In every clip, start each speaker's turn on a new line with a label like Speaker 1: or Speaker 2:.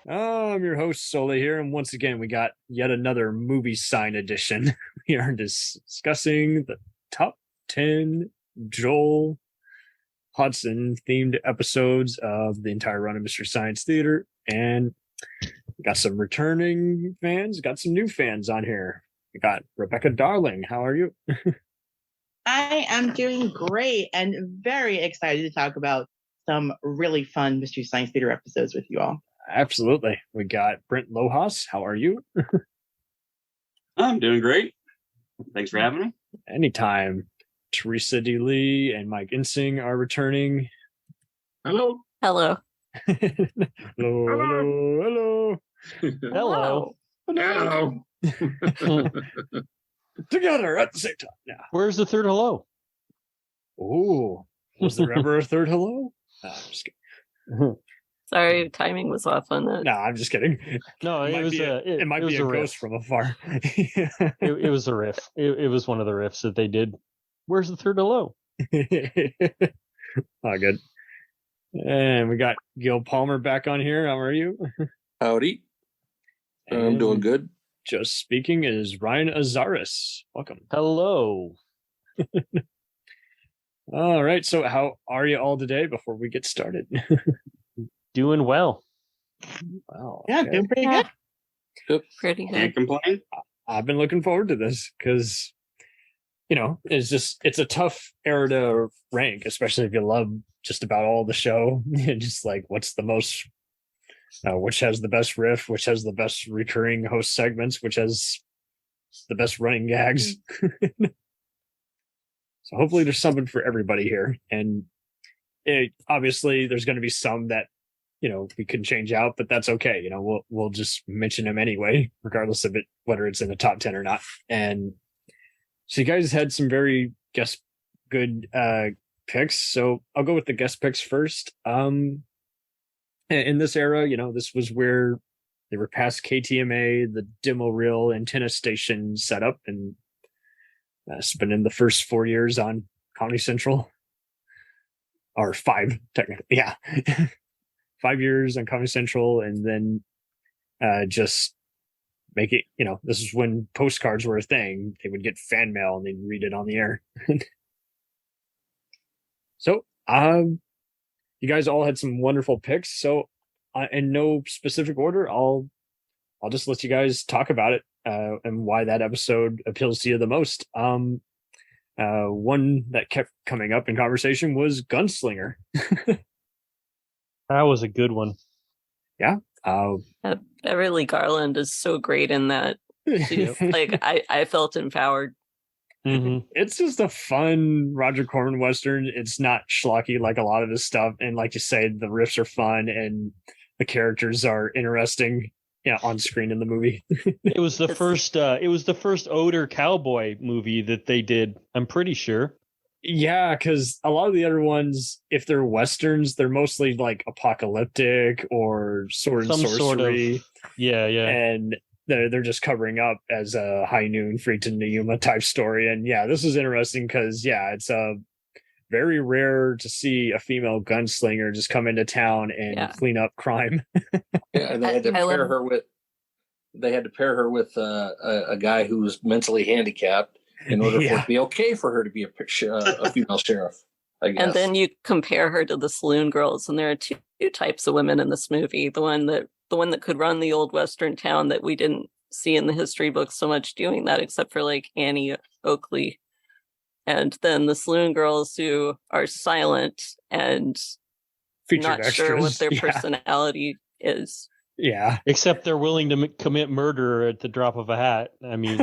Speaker 1: I'm your host, Sole here, and once again, we got yet another movie sign edition. We are discussing the top 10 Joel Hodgson themed episodes of the entire run of Mystery Science Theater, and we got some returning fans, got some new fans on here. We got Rebekah Darling. How are you?
Speaker 2: I am doing great and very excited to talk about some really fun Mystery Science Theater episodes with you all.
Speaker 1: Absolutely. We got Brent Lohas. How are you?
Speaker 3: I'm doing great. Thanks for having me.
Speaker 1: Anytime. Teresa D. Lee and Mike Ensing are returning.
Speaker 4: Hello.
Speaker 5: Hello.
Speaker 1: Hello.
Speaker 4: Hello.
Speaker 1: Together at the same time. Yeah.
Speaker 4: Where's the third hello?
Speaker 1: Oh, was there ever a third hello? No, I'm just kidding.
Speaker 5: Sorry, timing was off on that.
Speaker 1: No, I'm just kidding.
Speaker 4: No,
Speaker 1: it might be a ghost from afar.
Speaker 4: It was a riff. It was one of the riffs that they did. Where's the third hello?
Speaker 1: Oh, good. And we got Gil Palmer back on here. How are you?
Speaker 6: Howdy. I'm doing good.
Speaker 1: Just speaking is Ryan Azaris. Welcome.
Speaker 4: Hello.
Speaker 1: All right. So how are you all today before we get started?
Speaker 4: Doing well.
Speaker 1: Wow.
Speaker 2: Yeah, doing pretty good.
Speaker 6: Yep.
Speaker 5: Pretty good.
Speaker 3: Can't complain.
Speaker 1: I've been looking forward to this because, it's a tough era to rank, especially if you love just about all the show. Just like, what's the most, which has the best riff, which has the best recurring host segments, which has the best running gags. So hopefully there's something for everybody here. And obviously there's going to be some that, we can change out, but that's okay. We'll just mention them anyway, regardless of it, whether it's in the top 10 or not. And so you guys had some very good picks. So I'll go with the guest picks first. In this era, this was where they were past KTMA, the demo reel antenna station setup, and spending the first 4 years on Comedy Central, or 5 technically. Yeah. 5 years on Comedy Central, and then just make it, this is when postcards were a thing. They would get fan mail and they'd read it on the air. So, you guys all had some wonderful picks. So, in no specific order, I'll just let you guys talk about it and why that episode appeals to you the most. One that kept coming up in conversation was Gunslinger.
Speaker 4: That was a good one.
Speaker 1: Yeah.
Speaker 5: Beverly Garland is so great in that. I felt empowered.
Speaker 4: Mm-hmm.
Speaker 1: It's just a fun Roger Corman Western. It's not schlocky like a lot of his stuff. And like you say, the riffs are fun and the characters are interesting on screen in the movie.
Speaker 4: It was the first Oder cowboy movie that they did, I'm pretty sure.
Speaker 1: Yeah, because a lot of the other ones, if they're westerns, they're mostly like apocalyptic or sword and sorcery.
Speaker 4: Yeah.
Speaker 1: And they're just covering up as a High Noon, Freeton Niyuma type story. And yeah, this is interesting because it's very rare to see a female gunslinger just come into town and clean up crime.
Speaker 6: Yeah, and they had to pair her with a guy who's mentally handicapped in order for it to be okay for her to be a female sheriff, I guess.
Speaker 5: And then you compare her to the saloon girls, and there are two types of women in this movie. The one that could run the old Western town that we didn't see in the history books so much doing that, except for like Annie Oakley. And then the saloon girls who are silent and
Speaker 1: featured
Speaker 5: not
Speaker 1: extras.
Speaker 5: Sure what their personality is.
Speaker 1: Yeah.
Speaker 4: Except they're willing to commit murder at the drop of a hat. I mean,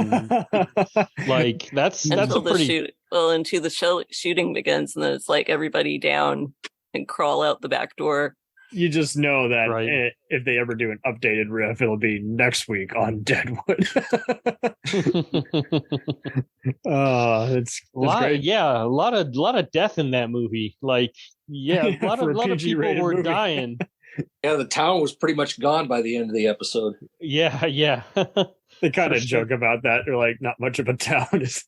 Speaker 4: like that's a pretty...
Speaker 5: until the shooting begins, and then it's like everybody down and crawl out the back door.
Speaker 1: You just know that if they ever do an updated riff, it'll be next week on Deadwood. It's great.
Speaker 4: Yeah, a lot of death in that movie. Like, a lot of people were dying.
Speaker 6: Yeah, the town was pretty much gone by the end of the episode.
Speaker 4: Yeah.
Speaker 1: They kind of joke about that. They're like, not much of a town.
Speaker 7: Is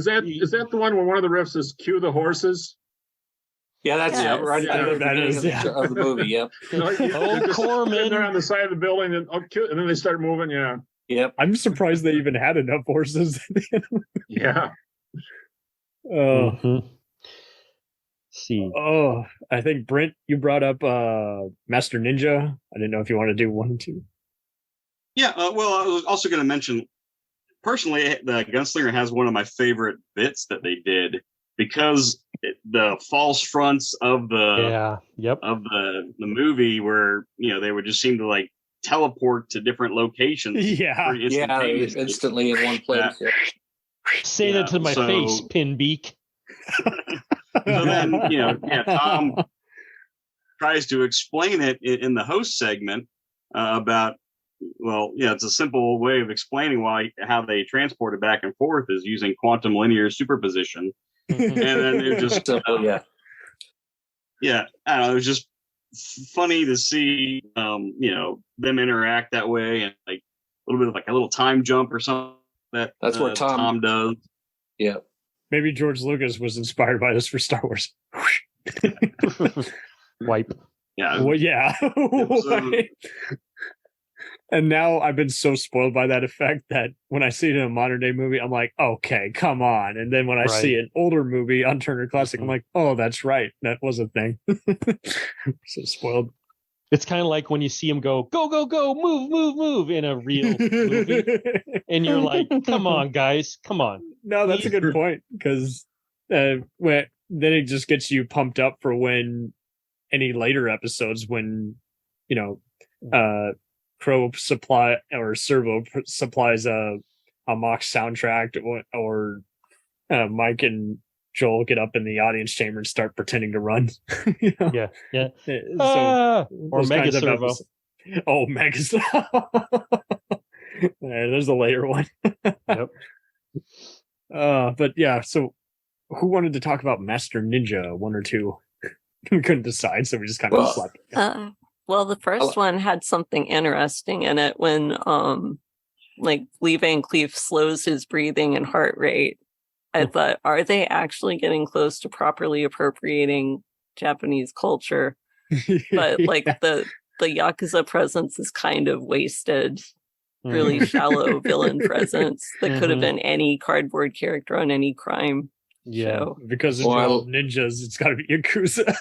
Speaker 7: that the one where one of the riffs is cue the horses?
Speaker 6: Yeah, that's
Speaker 5: Yes.
Speaker 6: right.
Speaker 1: That is, yeah.
Speaker 6: Of the movie. Yep.
Speaker 4: Corman.
Speaker 7: They're on the side of the building, and then they start moving. Yeah.
Speaker 6: Yep.
Speaker 1: I'm surprised they even had enough horses.
Speaker 7: Yeah.
Speaker 4: Mhm. See.
Speaker 1: Oh, I think Brent, you brought up Master Ninja. I didn't know if you want to do 1 and 2.
Speaker 3: Yeah, well, I was also going to mention, personally, the Gunslinger has one of my favorite bits that they did because the false fronts of the of the movie where they would just seem to like teleport to different locations.
Speaker 1: Yeah,
Speaker 6: instantly in one place.
Speaker 4: Say that to my face, Pinbeak.
Speaker 3: So then, Tom tries to explain it in the host segment about, it's a simple way of explaining how they transport it back and forth is using quantum linear superposition. And then it just, I don't know, it was just funny to see, them interact that way and like a little bit of like a little time jump or something that's what Tom does.
Speaker 6: Yeah.
Speaker 1: Maybe George Lucas was inspired by this for Star Wars.
Speaker 4: Wipe.
Speaker 3: Yeah.
Speaker 1: Well, yeah. And now I've been so spoiled by that effect that when I see it in a modern day movie, I'm like, okay, come on. And then when I see an older movie on Turner Classic, I'm like, oh, that's right. That was a thing. So spoiled.
Speaker 4: It's kind of like when you see him go, go, go, go, move, move, move in a real movie. And you're like, come on, guys, come on.
Speaker 1: No, that's a good point. Because then it just gets you pumped up for when any later episodes when, Crow supply or Servo supplies a mock soundtrack or Mike and Joel get up in the audience chamber and start pretending to run.
Speaker 4: Yeah. Or Mega Servo.
Speaker 1: Oh, Mega Servo. There's a later one.
Speaker 4: Yep.
Speaker 1: But yeah, so who wanted to talk about Master Ninja 1 or 2? We couldn't decide, so we just kind of slept.
Speaker 5: Well, the first one had something interesting in it when Lee Van Cleef slows his breathing and heart rate. I thought, are they actually getting close to properly appropriating Japanese culture? But the Yakuza presence is kind of wasted. Really shallow villain presence that could have been any cardboard character on any crime show.
Speaker 1: Because of ninjas, it's got to be Yakuza.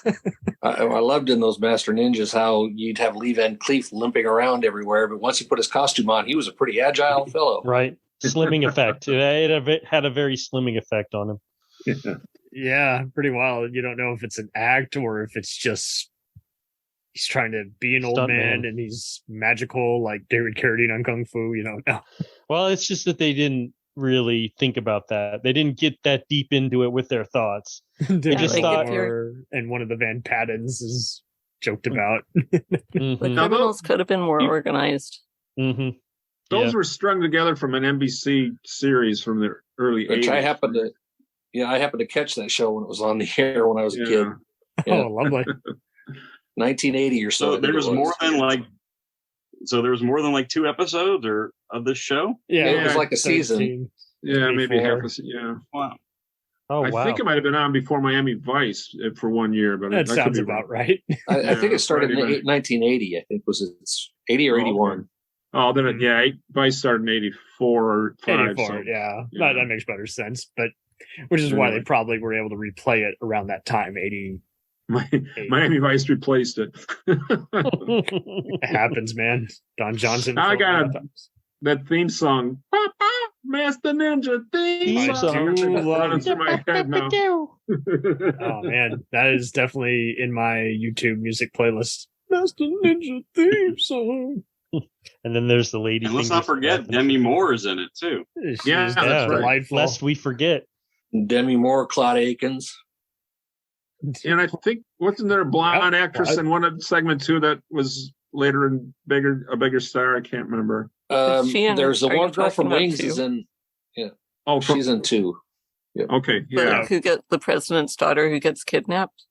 Speaker 6: I loved in those Master Ninjas how you'd have Lee Van Cleef limping around everywhere, but once he put his costume on, he was a pretty agile fellow.
Speaker 4: Right. Slimming effect. It had a very slimming effect on him.
Speaker 1: Yeah, pretty wild. You don't know if it's an act or if it's just he's trying to be an old man and he's magical like David Carradine on Kung Fu. No.
Speaker 4: Well, it's just that they didn't really think about that. They didn't get that deep into it with their thoughts. They just thought,
Speaker 1: and one of the Van Pattens is joked about.
Speaker 5: The criminals could have been more organized.
Speaker 7: Those were strung together from an NBC series from the early 80s.
Speaker 6: I happened to catch that show when it was on the air when I was a kid.
Speaker 1: Yeah. Oh, lovely.
Speaker 6: 1980 or so.
Speaker 3: So there was more than like 2 episodes of this show?
Speaker 6: Yeah, it was like a season.
Speaker 7: Yeah, maybe half a season. Yeah.
Speaker 3: Wow.
Speaker 4: Oh,
Speaker 7: I think it might have been on before Miami Vice for 1 year, but
Speaker 1: that sounds about right.
Speaker 6: I think it started in 1980. I think it's 80 or 81.
Speaker 7: Oh, then Vice started in 84 or 5.
Speaker 1: 84,
Speaker 7: so,
Speaker 1: that makes better sense. But which is why they probably were able to replay it around that time, 80.
Speaker 7: Miami Vice replaced it.
Speaker 1: It happens, man. Don Johnson.
Speaker 7: I got that theme song. Master Ninja theme song. Through my head now.
Speaker 1: Oh man, that is definitely in my YouTube music playlist. Master Ninja theme song.
Speaker 4: And then there's the lady.
Speaker 3: And let's not forget Demi Moore is in it too.
Speaker 1: That's delightful.
Speaker 4: Lest we forget.
Speaker 6: Demi Moore, Claude Akins.
Speaker 7: And I think wasn't there a blonde actress in one of segment 2 that was later a bigger star? I can't remember.
Speaker 6: There's the one girl from Wings is in. Yeah. Oh, she's in 2. Yep.
Speaker 7: Okay. Yeah.
Speaker 5: Who gets the president's daughter who gets kidnapped?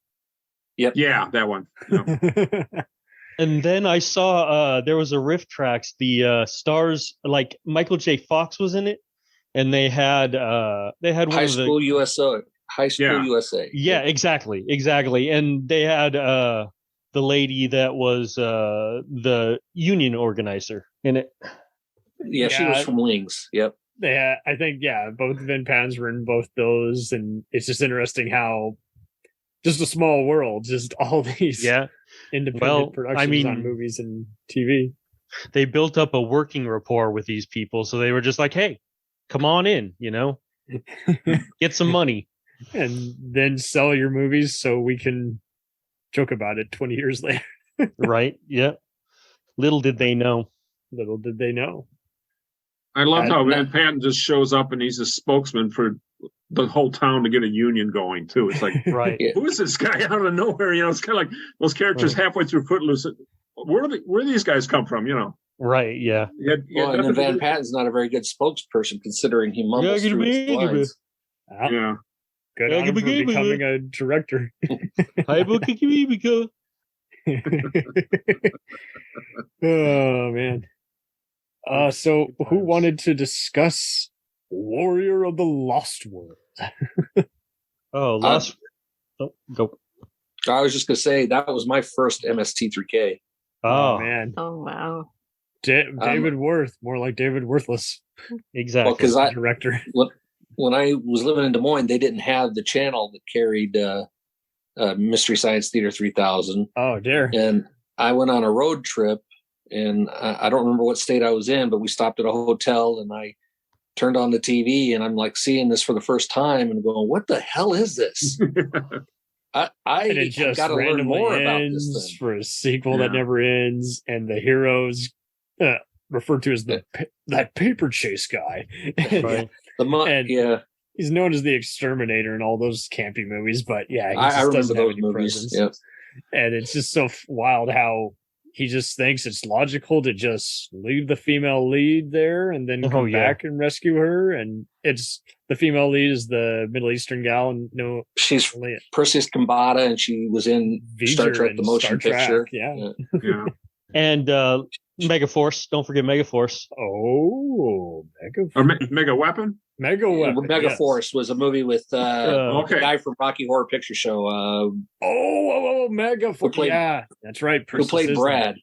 Speaker 6: Yep.
Speaker 7: Yeah, that one. Yep.
Speaker 4: And then I saw there was a riff tracks. The stars
Speaker 6: like
Speaker 4: Michael J. Fox was in it, and they had one
Speaker 6: High School USA. High School USA.
Speaker 4: Yeah, exactly. And they had the lady that was the union organizer in it.
Speaker 6: Yeah, she was from Wings. Yep.
Speaker 1: Yeah, I think both Vin Pans were in both those, and it's just interesting how just a small world, just all these independent productions on movies and TV.
Speaker 4: They built up a working rapport with these people, so they were just like, "Hey, come on in, get some money,
Speaker 1: and then sell your movies so we can joke about it 20 years later."
Speaker 4: Right? Yeah. Little did they know.
Speaker 7: I love how Van Patten just shows up and he's a spokesman for the whole town to get a union going too. It's like,
Speaker 4: right?
Speaker 7: Who is this guy out of nowhere? It's kind of like those characters halfway through Footloose. Where do these guys come from?
Speaker 4: Right? Yeah.
Speaker 6: And then Van Patten's not a very good spokesperson considering he mumbles through his lines.
Speaker 7: Yeah.
Speaker 1: Good on him for becoming a director. Oh man. So who wanted to discuss Warrior of the Lost World?
Speaker 4: Go.
Speaker 6: I was just gonna say that was my first MST3k.
Speaker 1: Oh man.
Speaker 5: Oh wow.
Speaker 1: David Worth, more like David Worthless.
Speaker 4: Exactly.
Speaker 6: Well, because
Speaker 1: director.
Speaker 6: When I was living in Des Moines, they didn't have the channel that carried Mystery Science Theater 3000.
Speaker 1: Oh dear.
Speaker 6: And I went on a road trip, and I don't remember what state I was in, but we stopped at a hotel, and I turned on the TV, and I'm like seeing this for the first time, and going, "What the hell is this?" I got to learn more about this thing.
Speaker 1: For a sequel that never ends, and the heroes referred to as that paper chase guy.
Speaker 4: Right.
Speaker 1: He's known as the Exterminator in all those campy movies, but he just
Speaker 6: I remember
Speaker 1: doesn't have
Speaker 6: those
Speaker 1: any
Speaker 6: movies.
Speaker 1: presence.
Speaker 6: Yep.
Speaker 1: And it's just so wild how he just thinks it's logical to just leave the female lead there and then come back and rescue her. And it's the female lead is the Middle Eastern gal, and
Speaker 6: she's Perseus Kambata, and she was in Star Trek: The Motion Picture.
Speaker 1: Yeah.
Speaker 4: And Megaforce. Don't forget Megaforce.
Speaker 1: Oh,
Speaker 7: Mega Weapon.
Speaker 6: Megaforce was a movie with the guy from Rocky Horror Picture Show.
Speaker 1: Megaforce. Yeah, that's right.
Speaker 6: Who played Brad?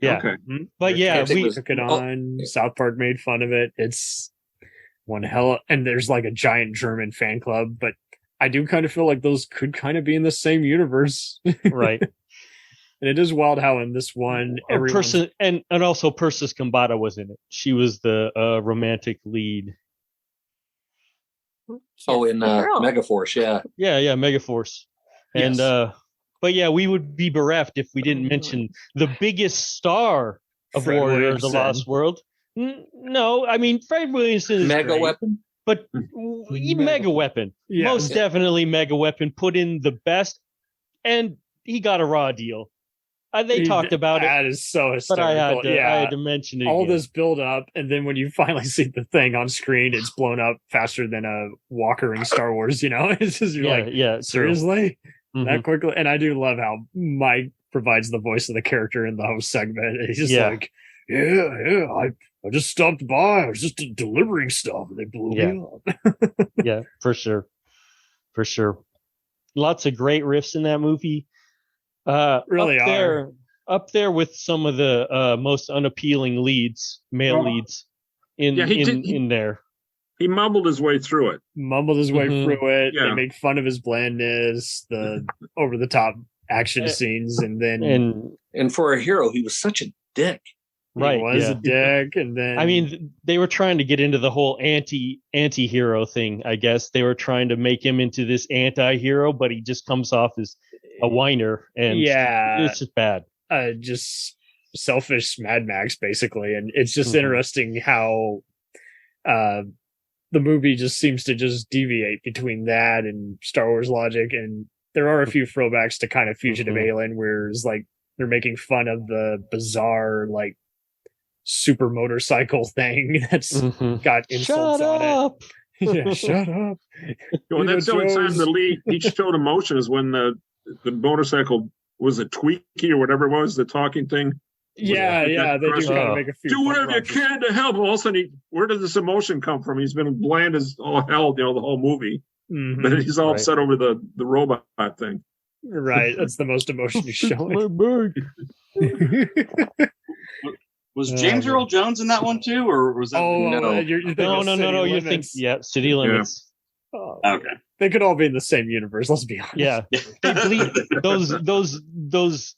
Speaker 4: Yeah.
Speaker 7: Okay.
Speaker 4: But
Speaker 1: we took it on. South Park made fun of it. It's one hell. And there's like a giant German fan club, but I do kind of feel like those could kind of be in the same universe,
Speaker 4: right?
Speaker 1: And it is wild how in this one,
Speaker 4: and also Persis Kambata was in it. She was the romantic lead.
Speaker 6: Oh, in Megaforce, yeah,
Speaker 4: Megaforce, and but we would be bereft if we didn't mention the biggest star of Warrior of the Lost World. No, I mean Fred Williamson is
Speaker 6: Mega
Speaker 4: great,
Speaker 6: Weapon,
Speaker 4: but Mega Weapon, most definitely Mega Weapon put in the best, and he got a raw deal. They talked about it.
Speaker 1: That is so hysterical.
Speaker 4: But I had to mention it.
Speaker 1: All this build up, and then when you finally see the thing on screen, it's blown up faster than a walker in Star Wars. It's just seriously that quickly. And I do love how Mike provides the voice of the character in the host segment. He's just like, I just stopped by. I was just delivering stuff, and they blew me up.
Speaker 4: Yeah, for sure. Lots of great riffs in that movie.
Speaker 1: Really
Speaker 4: up there with some of the most unappealing male leads in there.
Speaker 7: He mumbled his way through it.
Speaker 1: They make fun of his blandness, the over the top action scenes, and then
Speaker 6: and for a hero, he was such a dick.
Speaker 1: Right, he was a dick, and then
Speaker 4: I mean, they were trying to get into the whole anti-hero thing. I guess they were trying to make him into this anti-hero, but he just comes off as a whiner, and it's just bad.
Speaker 1: Just selfish Mad Max, basically, and it's just interesting how the movie just seems to just deviate between that and Star Wars logic, and there are a few throwbacks to kind of Fugitive Alien, where it's like they're making fun of the bizarre like super motorcycle thing that's got insults on it. Shut up.
Speaker 7: That's the only time the lead each showed emotion is when the motorcycle was a Tweaky or whatever it was, the talking thing.
Speaker 1: They do kind of make a few.
Speaker 7: Do whatever you can to help. All of a sudden, where does this emotion come from? He's been bland as all hell, the whole movie. but he's all upset over the robot thing.
Speaker 1: Right, that's the most emotion he's showing.
Speaker 3: Was James Earl Jones in that one too, or was that?
Speaker 4: No,
Speaker 1: you're
Speaker 4: no. You think City Limits?
Speaker 3: Yeah. Okay,
Speaker 1: they could all be in the same universe. Let's be honest.
Speaker 4: Yeah, they bleed. Those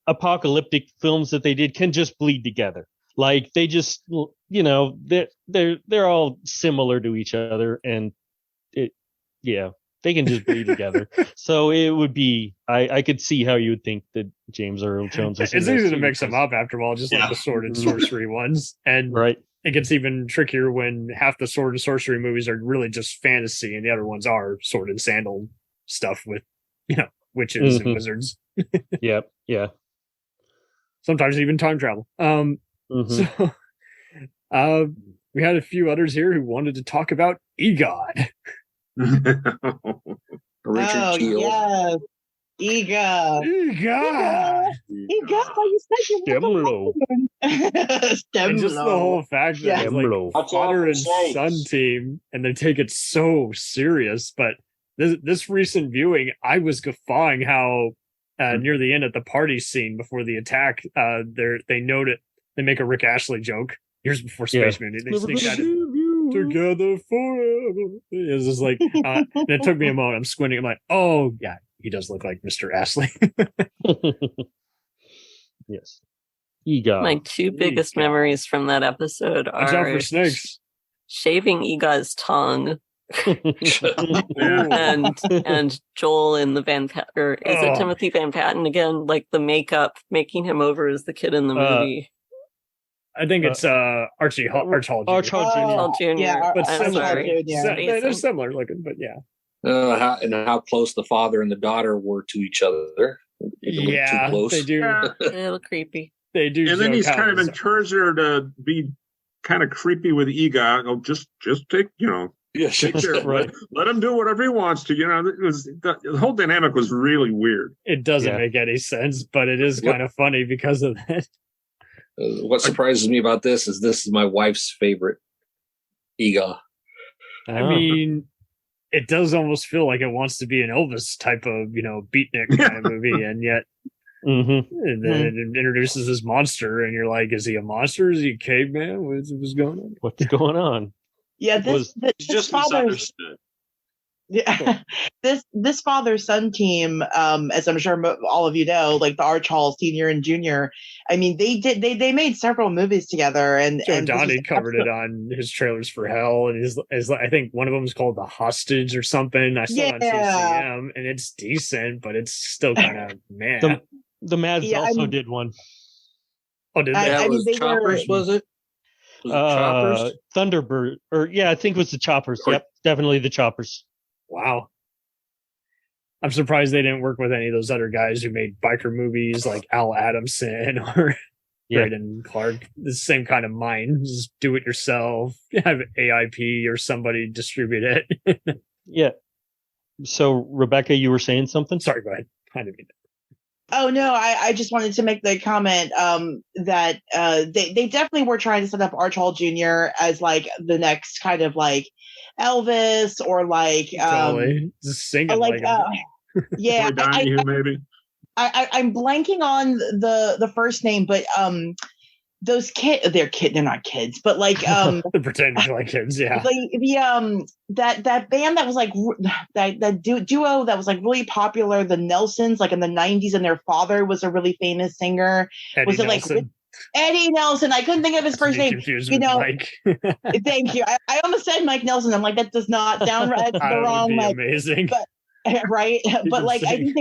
Speaker 4: apocalyptic films that they did can just bleed together. Like they just, they're all similar to each other, and they can just bleed together. So it would be, I could see how you would think that James Earl Jones.
Speaker 1: It's easy to mix them up after all, just like the sword and sorcery ones, and it gets even trickier when half the sword and sorcery movies are really just fantasy, and the other ones are sword and sandal stuff with, witches and wizards.
Speaker 4: Yeah.
Speaker 1: Sometimes even time travel. So, we had a few others here who wanted to talk about EGOT.
Speaker 6: Richard Keel.
Speaker 2: Yes. EGOT. You said you
Speaker 1: and just the whole fact that it's like father and son team, and they take it so serious. But this recent viewing, I was guffawing how near the end at the party scene before the attack, they note it. They make a Rick Astley joke years before Space Moon. They sneak that in, together forever. It's just like, and it took me a moment. I'm squinting. I'm like, oh yeah, he does look like Mr. Astley.
Speaker 4: Yes. EGOT.
Speaker 5: My two biggest memories from that episode are
Speaker 1: Watch out for snakes.
Speaker 5: Shaving EGOT's tongue. and Joel in the Van Patten, or is it Timothy Van Patten again? Like the makeup, making him over as the kid in the movie.
Speaker 1: I think it's Archie Hall Jr.
Speaker 5: Yeah,
Speaker 1: but similar. They're similar looking, but yeah.
Speaker 6: How close the father and the daughter were to each other.
Speaker 1: Yeah,
Speaker 6: too close.
Speaker 1: They do.
Speaker 5: A little creepy.
Speaker 1: They do.
Speaker 7: And then he's kind of encouraged her to be kind of creepy with EGOT. Oh, just take, take care.
Speaker 1: Right.
Speaker 7: Let him do whatever he wants to. The whole dynamic was really weird.
Speaker 1: It doesn't make any sense, but it is kind of funny because of that.
Speaker 6: What surprises me about this is my wife's favorite EGOT.
Speaker 1: I mean, it does almost feel like it wants to be an Elvis type of, beatnik kind of movie, and yet and then it introduces this monster, and you're like, is he a monster? Is he a caveman? What's going on?
Speaker 4: What's going on?
Speaker 2: Yeah, this
Speaker 3: just misunderstood.
Speaker 2: Yeah, this father-son team, as I'm sure all of you know, like the Arch Hall Senior and Junior. I mean, they made several movies together, and
Speaker 1: Donnie covered it on his Trailers for Hell, and his I think one of them is called The Hostage or something. I saw it on CCM, and it's decent, but it's still kind of man.
Speaker 4: The Mads also did one.
Speaker 1: Oh, did they?
Speaker 6: I mean, Choppers, was it?
Speaker 4: Choppers? Thunderbird, I think it was the Choppers. Yep, definitely the Choppers.
Speaker 1: Wow. I'm surprised they didn't work with any of those other guys who made biker movies like Al Adamson or Braden Clark. The same kind of mind. Just do it yourself. Have AIP or somebody distribute it.
Speaker 4: Yeah. So, Rebekah, you were saying something?
Speaker 1: Sorry, go ahead. I didn't mean to.
Speaker 2: Oh, no, I just wanted to make the comment that they definitely were trying to set up Arch Hall Jr. as like the next kind of like Elvis or like
Speaker 1: just singing
Speaker 2: yeah.
Speaker 7: Maybe.
Speaker 2: I'm blanking on the first name, but those they're not kids, but like
Speaker 1: they're pretending to like kids, yeah.
Speaker 2: That band that was like that duo that was like really popular, the Nelsons, like in the 90s, and their father was a really famous singer.
Speaker 1: Eddie Nelson.
Speaker 2: Like Eddie Nelson? I couldn't think of his first name.
Speaker 1: Mike.
Speaker 2: Thank you. I almost said Mike Nelson. I'm like, that does not sound right. That's the wrong Mike.
Speaker 1: Amazing.
Speaker 2: But, right. But like, I think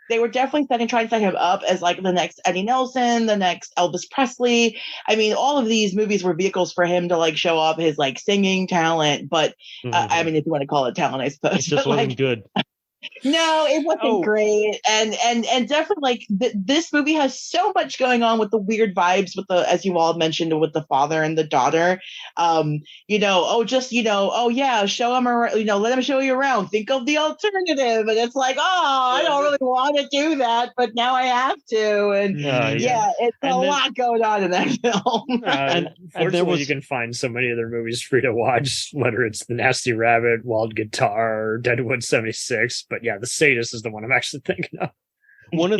Speaker 2: they were definitely trying to set him up as like the next Eddie Nelson, the next Elvis Presley. I mean, all of these movies were vehicles for him to like show up his like singing talent. But I mean, if you want to call it talent, I suppose.
Speaker 4: It just wasn't good.
Speaker 2: No, it wasn't great, and definitely like this movie has so much going on with the weird vibes with the, as you all mentioned, with the father and the daughter. Oh yeah, show him around, let him show you around. Think of the alternative, and it's like, I don't really want to do that, but now I have to, and it's a lot going on in that film.
Speaker 1: Fortunately, you can find so many other movies free to watch, whether it's The Nasty Rabbit, Wild Guitar, Deadwood 76, but yeah, The Sadist is the one I'm actually thinking of.
Speaker 4: One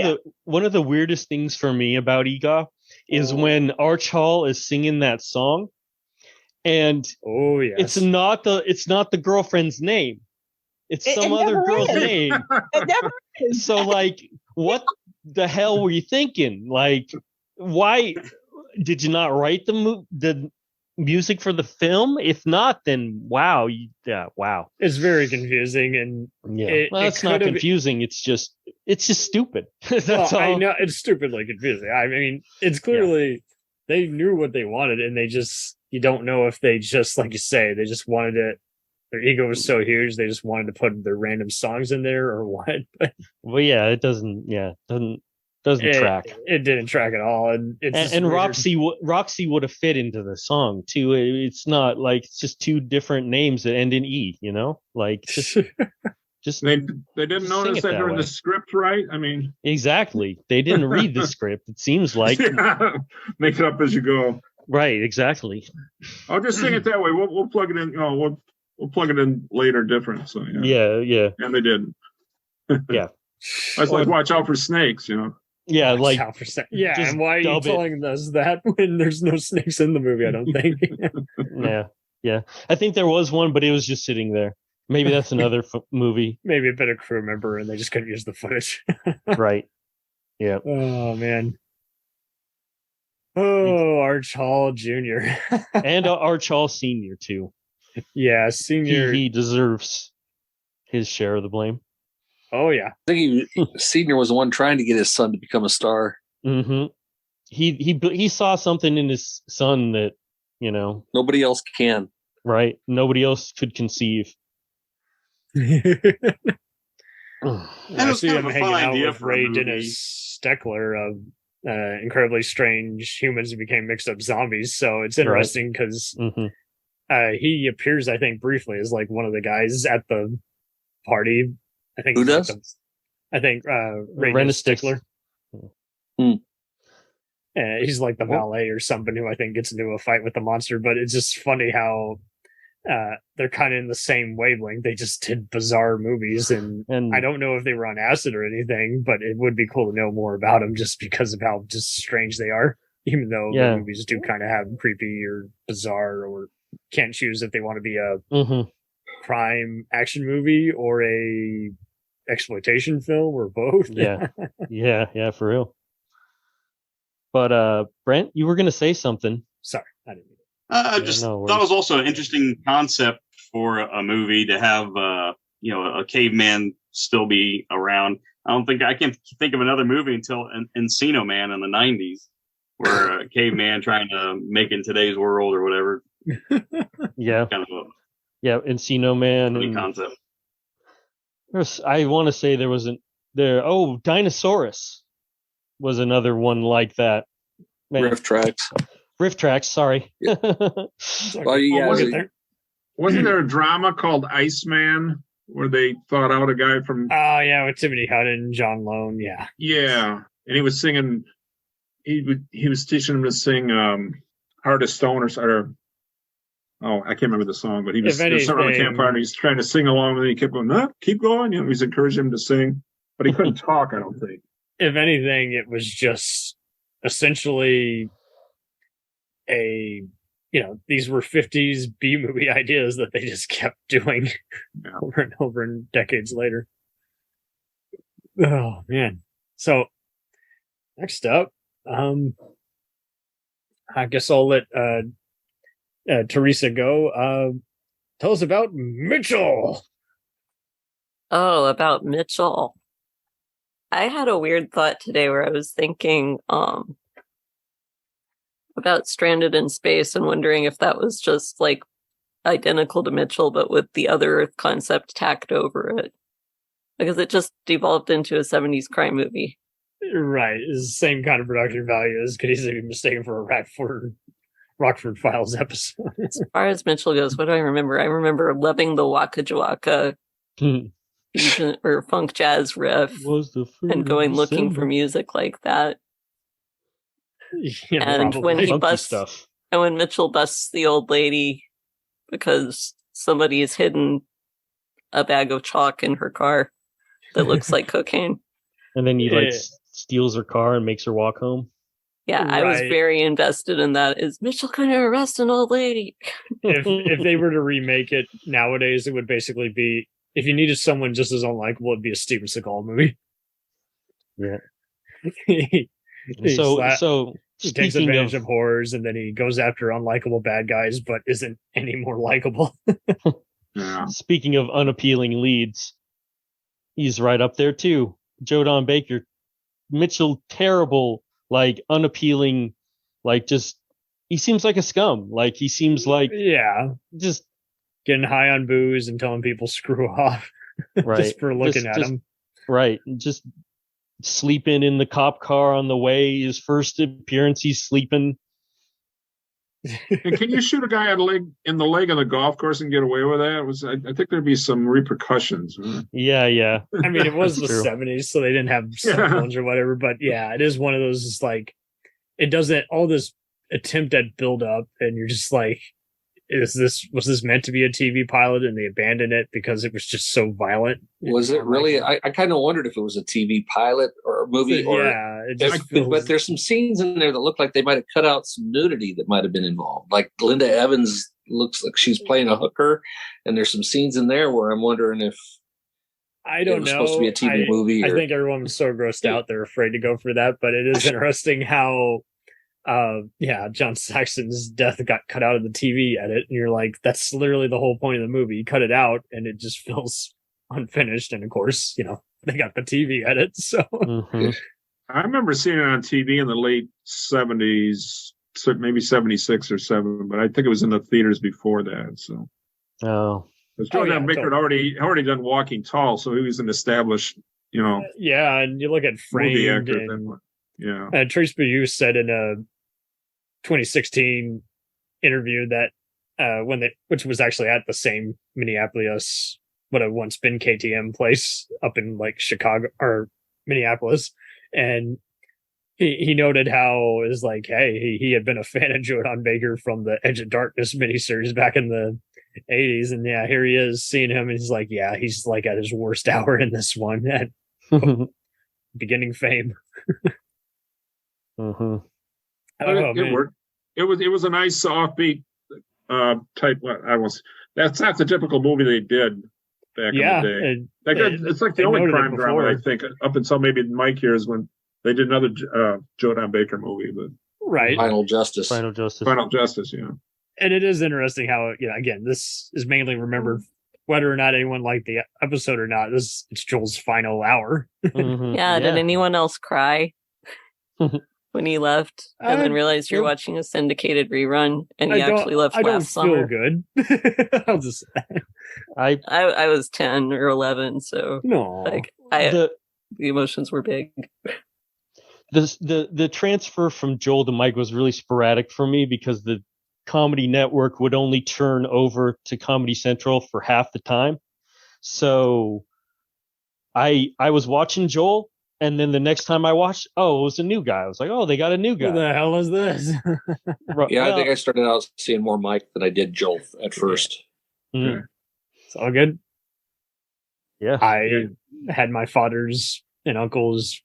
Speaker 4: of the weirdest things for me about EGOT is when Arch Hall is singing that song, and it's not the girlfriend's name. It's some other girl's name.
Speaker 2: It never is.
Speaker 4: So like, what the hell were you thinking? Like, why did you not write the music for the film? If not, then wow.
Speaker 1: It's very confusing, and
Speaker 4: it's not confusing. It's just stupid. That's all.
Speaker 1: I know it's stupidly confusing. I mean, it's clearly they knew what they wanted, and you don't know if they just, like you say, they just wanted it. Their ego was so huge, they just wanted to put their random songs in there, or what?
Speaker 4: Well, yeah, it doesn't track.
Speaker 1: It didn't track at all, and
Speaker 4: Roxy would have fit into the song too. It's not like it's just two different names that end in E. Like just
Speaker 7: they didn't notice that during the script, right? I mean,
Speaker 4: exactly. They didn't read the script. It seems like
Speaker 7: make it up as you go.
Speaker 4: Right. Exactly.
Speaker 7: I'll just sing it that way. We'll plug it in. We'll plug it in later, different. So
Speaker 4: yeah.
Speaker 7: And they didn't.
Speaker 4: Yeah.
Speaker 7: I was like, watch out for snakes,
Speaker 4: Yeah,
Speaker 1: like and why are you telling us that when there's no snakes in the movie? I don't think.
Speaker 4: Yeah. I think there was one, but it was just sitting there. Maybe that's another movie.
Speaker 1: Maybe a bit of crew member, and they just couldn't use the footage.
Speaker 4: Right. Yeah.
Speaker 1: Oh man. Oh, Arch Hall Jr.
Speaker 4: And Arch Hall Sr. too.
Speaker 1: Yeah, Senior.
Speaker 4: He deserves his share of the blame.
Speaker 1: Oh yeah,
Speaker 6: I think Senior was the one trying to get his son to become a star.
Speaker 4: Mm-hmm. He saw something in his son that
Speaker 6: nobody else can.
Speaker 4: Right, nobody else could conceive.
Speaker 1: I see him hanging out with Ray Dennis Steckler of Incredibly Strange Humans Who Became Mixed Up Zombies. So it's interesting because he appears, I think, briefly as like one of the guys at the party. I think
Speaker 6: who does?
Speaker 1: I think Ray Dennis Steckler. He's like the valet or something who I think gets into a fight with the monster. But it's just funny how they're kind of in the same wavelength. They just did bizarre movies, and I don't know if they were on acid or anything, but it would be cool to know more about them just because of how just strange they are. Even though the movies do kind of have creepy or bizarre, or can't choose if they want to be a crime action movie or a exploitation film or both.
Speaker 4: yeah, for real. But Brent, you were going to say something.
Speaker 1: Sorry, I didn't.
Speaker 3: I just thought it was also an interesting concept for a movie to have, a caveman still be around. I can't think of another movie until Encino Man in the 90s, where a caveman trying to make it in today's world or whatever.
Speaker 4: Yeah.
Speaker 3: Kind of
Speaker 4: Encino Man.
Speaker 3: Concept.
Speaker 4: I want to say there was Dinosaurus was another one like that.
Speaker 6: Riff Tracks,
Speaker 4: sorry.
Speaker 6: Yeah.
Speaker 7: Wasn't there a drama called Iceman where they thought out a guy from...
Speaker 1: Oh, yeah, with Timothy Hutton and John Lone, yeah.
Speaker 7: Yeah, and he was singing... He was teaching him to sing Heart of Stone or I can't remember the song, but he was sitting around the campfire and he's trying to sing along, and he kept going, no, keep going. He's encouraging him to sing, but he couldn't talk, I don't think.
Speaker 1: If anything, it was just essentially these were 50s B-movie ideas that they just kept doing over and over and decades later. Oh, man. So, next up, I guess I'll let Teresa go. Tell us about Mitchell.
Speaker 5: Oh, about Mitchell. I had a weird thought today where I was thinking about Stranded in Space and wondering if that was just like identical to Mitchell, but with the other Earth concept tacked over it. Because it just devolved into a 70s crime movie.
Speaker 1: Right. It's the same kind of production value as could easily be mistaken for a Rockford Files episode.
Speaker 5: As far as Mitchell goes, what do I remember? I remember loving the Waka Jawaka fusion or funk jazz riff and going looking for music like that.
Speaker 1: Yeah,
Speaker 5: and when he busts
Speaker 4: stuff.
Speaker 5: And when Mitchell busts the old lady because somebody has hidden a bag of chalk in her car that looks like cocaine.
Speaker 4: And then he steals her car and makes her walk home.
Speaker 5: Yeah, right. I was very invested in that. Is Mitchell going to arrest an old lady?
Speaker 1: if they were to remake it nowadays, it would basically be, if you needed someone just as unlikable, it'd be a Steven Seagal movie.
Speaker 4: Yeah.
Speaker 1: He
Speaker 4: Speaking
Speaker 1: takes advantage of horrors, and then he goes after unlikable bad guys, but isn't any more likable.
Speaker 7: Yeah.
Speaker 4: Speaking of unappealing leads, he's right up there too. Joe Don Baker, Mitchell, terrible, like unappealing, like just he seems like a scum. Like he seems like just
Speaker 1: getting high on booze and telling people screw off,
Speaker 4: right?
Speaker 1: Just for looking at him,
Speaker 4: right? Just sleeping in the cop car on the way. His first appearance, he's sleeping.
Speaker 7: And can you shoot a guy in the leg on the golf course and get away with that? I think there'd be some repercussions.
Speaker 4: Yeah.
Speaker 1: I mean, it was the 70s, so they didn't have cell phones or whatever. But yeah, it is one of those. It's like it doesn't all this attempt at build up, and you're just like, was this meant to be a TV pilot, and they abandoned it because it was just so violent?
Speaker 6: Was it really? I kind of wondered if it was a TV pilot or a movie. But there's some scenes in there that look like they might have cut out some nudity that might have been involved. Like Linda Evans looks like she's playing a hooker, and there's some scenes in there where I'm wondering if
Speaker 1: I don't know.
Speaker 6: Supposed to be a TV movie.
Speaker 1: I think everyone was so grossed out they're afraid to go for that. But it is interesting how. John Saxon's death got cut out of the TV edit, and you're like, that's literally the whole point of the movie. You cut it out, and it just feels unfinished. And of course, they got the TV edit. So
Speaker 7: I remember seeing it on TV in the late 70s, maybe 76 or 7, but I think it was in the theaters before that. So, because Jordan Baker had already done Walking Tall, so he was an established,
Speaker 1: Yeah, and you look at Framed. And Teresa said in a 2016 interview that which was actually at the same Minneapolis, what had once been KTM place up in like Chicago or Minneapolis, and he noted how it was like, hey, he had been a fan of Joe Don Baker from the Edge of Darkness miniseries back in the 80s, and here he is seeing him, and he's like, he's like at his worst hour in this one at beginning fame.
Speaker 7: It worked. It was a nice offbeat type. That's not the typical movie they did back in the day. It's like the only crime drama, I think, up until maybe Mike here is when they did another Joe Don Baker movie, but
Speaker 6: Final Justice.
Speaker 7: Yeah.
Speaker 1: And it is interesting how again, this is mainly remembered whether or not anyone liked the episode or not. It's Joel's final hour.
Speaker 5: Did anyone else cry when he left and then realized you're watching a syndicated rerun and he actually left last summer?
Speaker 1: I don't feel good. I'll just
Speaker 5: I was 10 or 11, so the emotions were big.
Speaker 4: The transfer from Joel to Mike was really sporadic for me because the Comedy Network would only turn over to Comedy Central for half the time. So I was watching Joel, and then the next time I watched, it was a new guy. I was like, they got a new guy.
Speaker 1: Who the hell is this?
Speaker 6: I think I started out seeing more Mike than I did Joel at first.
Speaker 1: Mm-hmm. It's all good.
Speaker 4: Yeah.
Speaker 1: I had my father's and uncle's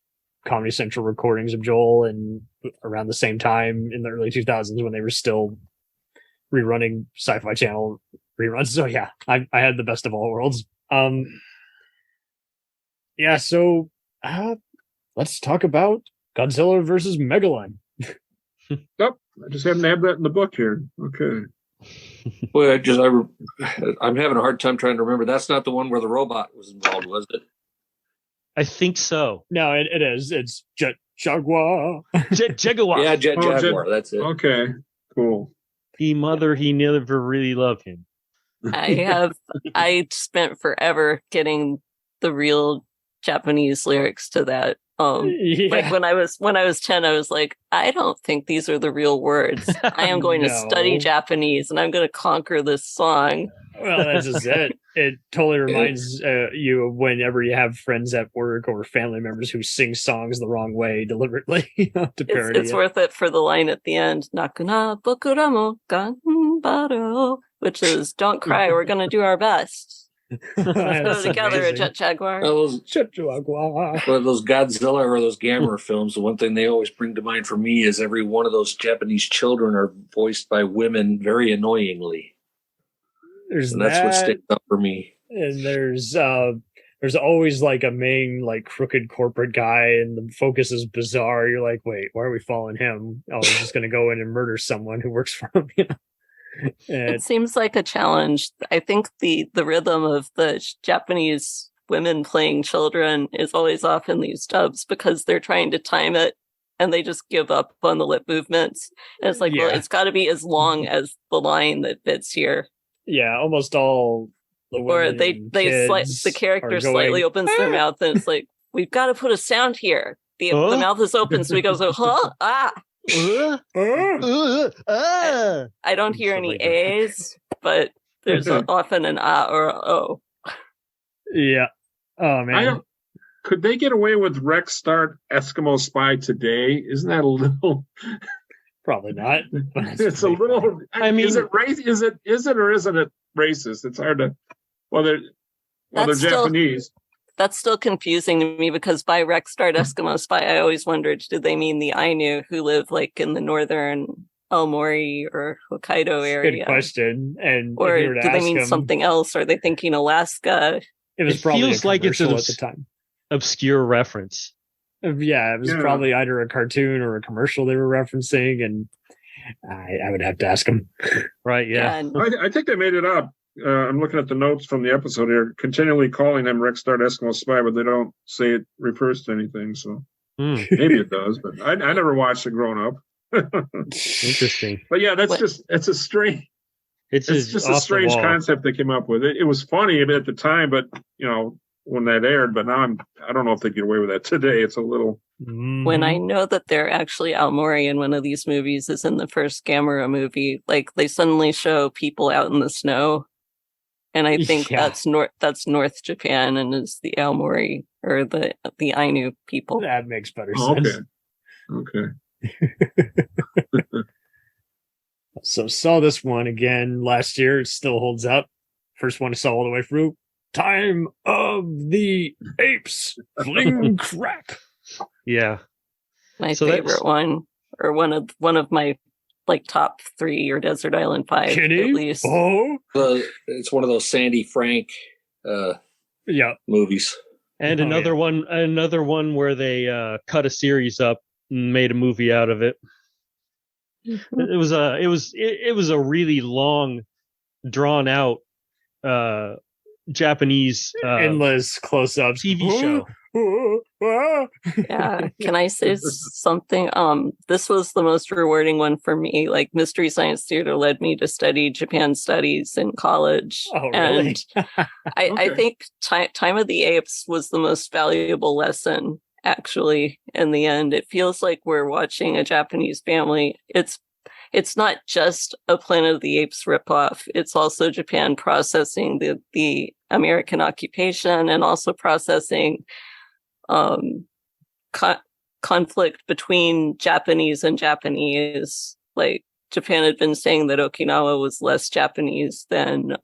Speaker 1: Comedy Central recordings of Joel, and around the same time in the early 2000s when they were still rerunning Sci-Fi Channel reruns. So I had the best of all worlds. So let's talk about Godzilla versus Megalon.
Speaker 7: Nope, I just haven't had that in the book here. Okay.
Speaker 6: Well, I'm having a hard time trying to remember. That's not the one where the robot was involved, was it?
Speaker 4: I think so.
Speaker 1: No, it is. It's Jet Jaguar.
Speaker 4: Jet Jaguar.
Speaker 6: Yeah, Jet Jaguar. That's it.
Speaker 7: Okay, cool.
Speaker 4: He never really loved him.
Speaker 5: I spent forever getting the real Japanese lyrics to that. Like when I was 10, I was like, I don't think these are the real words. I am going to study Japanese and I'm going to conquer this song.
Speaker 1: Well, that's just it. It totally reminds you of whenever you have friends at work or family members who sing songs the wrong way deliberately to parody
Speaker 5: it's worth it for the line at the end, Nakuna bokura mo ganbaro, which is, don't cry, we're going to do our best. Let's go together, a Jet Jaguar.
Speaker 6: Jet Jaguar. Well, those Godzilla or those Gamera films, the one thing they always bring to mind for me is every one of those Japanese children are voiced by women very annoyingly. And that's what sticks up for me.
Speaker 1: And there's always like a main like crooked corporate guy, and the focus is bizarre. You're like, wait, why are we following him? Oh, he's just going to go in and murder someone who works for him.
Speaker 5: It seems like a challenge. I think the rhythm of the Japanese women playing children is always off in these dubs because they're trying to time it and they just give up on the lip movements. And it's like, well, it's got to be as long as the line that fits here.
Speaker 1: Yeah, almost all the women.
Speaker 5: Or the character slightly opens their mouth and it's like, we've got to put a sound here. The mouth is open, so he goes, huh? Ah. I don't hear any A's, but there's often an ah or a O.
Speaker 1: Yeah. Oh man.
Speaker 7: Could they get away with Rex Start Eskimo Spy today? Isn't that a little?
Speaker 1: Probably not.
Speaker 7: It's a little. I mean, is it is it or isn't it racist? It's hard to. Well, they're Japanese.
Speaker 5: That's still confusing to me because by Rex Start Eskimo Spy, I always wondered, did they mean the Ainu who live like in the northern Aomori or Hokkaido area?
Speaker 1: Good question. And
Speaker 5: or do they mean something else? Are they thinking Alaska?
Speaker 1: It feels like it's at the time.
Speaker 4: Obscure reference.
Speaker 1: Yeah, it was probably either a cartoon or a commercial they were referencing, and I would have to ask them.
Speaker 4: Right, yeah.
Speaker 7: I think they made it up. I'm looking at the notes from the episode here, continually calling them Rex Start Eskimo Spy, but they don't say it refers to anything, so maybe it does, but I never watched it growing up.
Speaker 4: Interesting.
Speaker 7: But yeah, it's a strange, it's just a strange concept they came up with. It was funny at the time, but when that aired, but now I don't know if they get away with that today. It's a little.
Speaker 5: When I know that they're actually Aomori in one of these movies is in the first Gamera movie, like they suddenly show people out in the snow. And I think that's North Japan and is the Aomori or the Ainu people.
Speaker 1: That makes better sense.
Speaker 7: Okay.
Speaker 1: So saw this one again last year. It still holds up. First one I saw all the way through. Time of the Apes. Fling crack.
Speaker 4: Yeah.
Speaker 5: My favorite one, or one of my like top 3 or Desert Island 5 at least.
Speaker 1: Oh,
Speaker 6: it's one of those Sandy Frank movies.
Speaker 4: And another one where they cut a series up and made a movie out of it. It was a really long, drawn out Japanese
Speaker 1: endless close-ups
Speaker 4: TV show.
Speaker 5: Yeah, can I say something? This was the most rewarding one for me. Like Mystery Science Theater led me to study Japan studies in college.
Speaker 1: Oh, really?
Speaker 5: And I think Time of the Apes was the most valuable lesson. Actually, in the end, it feels like we're watching a Japanese family. It's not just a Planet of the Apes ripoff. It's also Japan processing the American occupation and also processing conflict between Japanese and Japanese. Like Japan had been saying that Okinawa was less Japanese than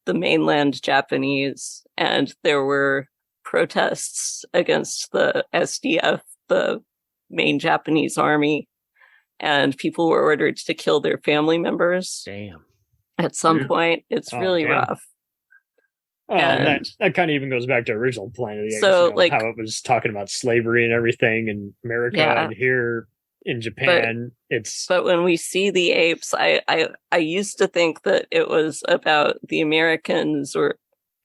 Speaker 5: the mainland Japanese, and there were protests against the SDF, the main Japanese army, and people were ordered to kill their family members.
Speaker 4: Damn.
Speaker 5: At some point, it's really rough.
Speaker 1: Oh, and that kind of even goes back to original Planet of the Apes. So, how it was talking about slavery and everything in America, and here in Japan,
Speaker 5: But when we see the apes, I used to think that it was about the Americans or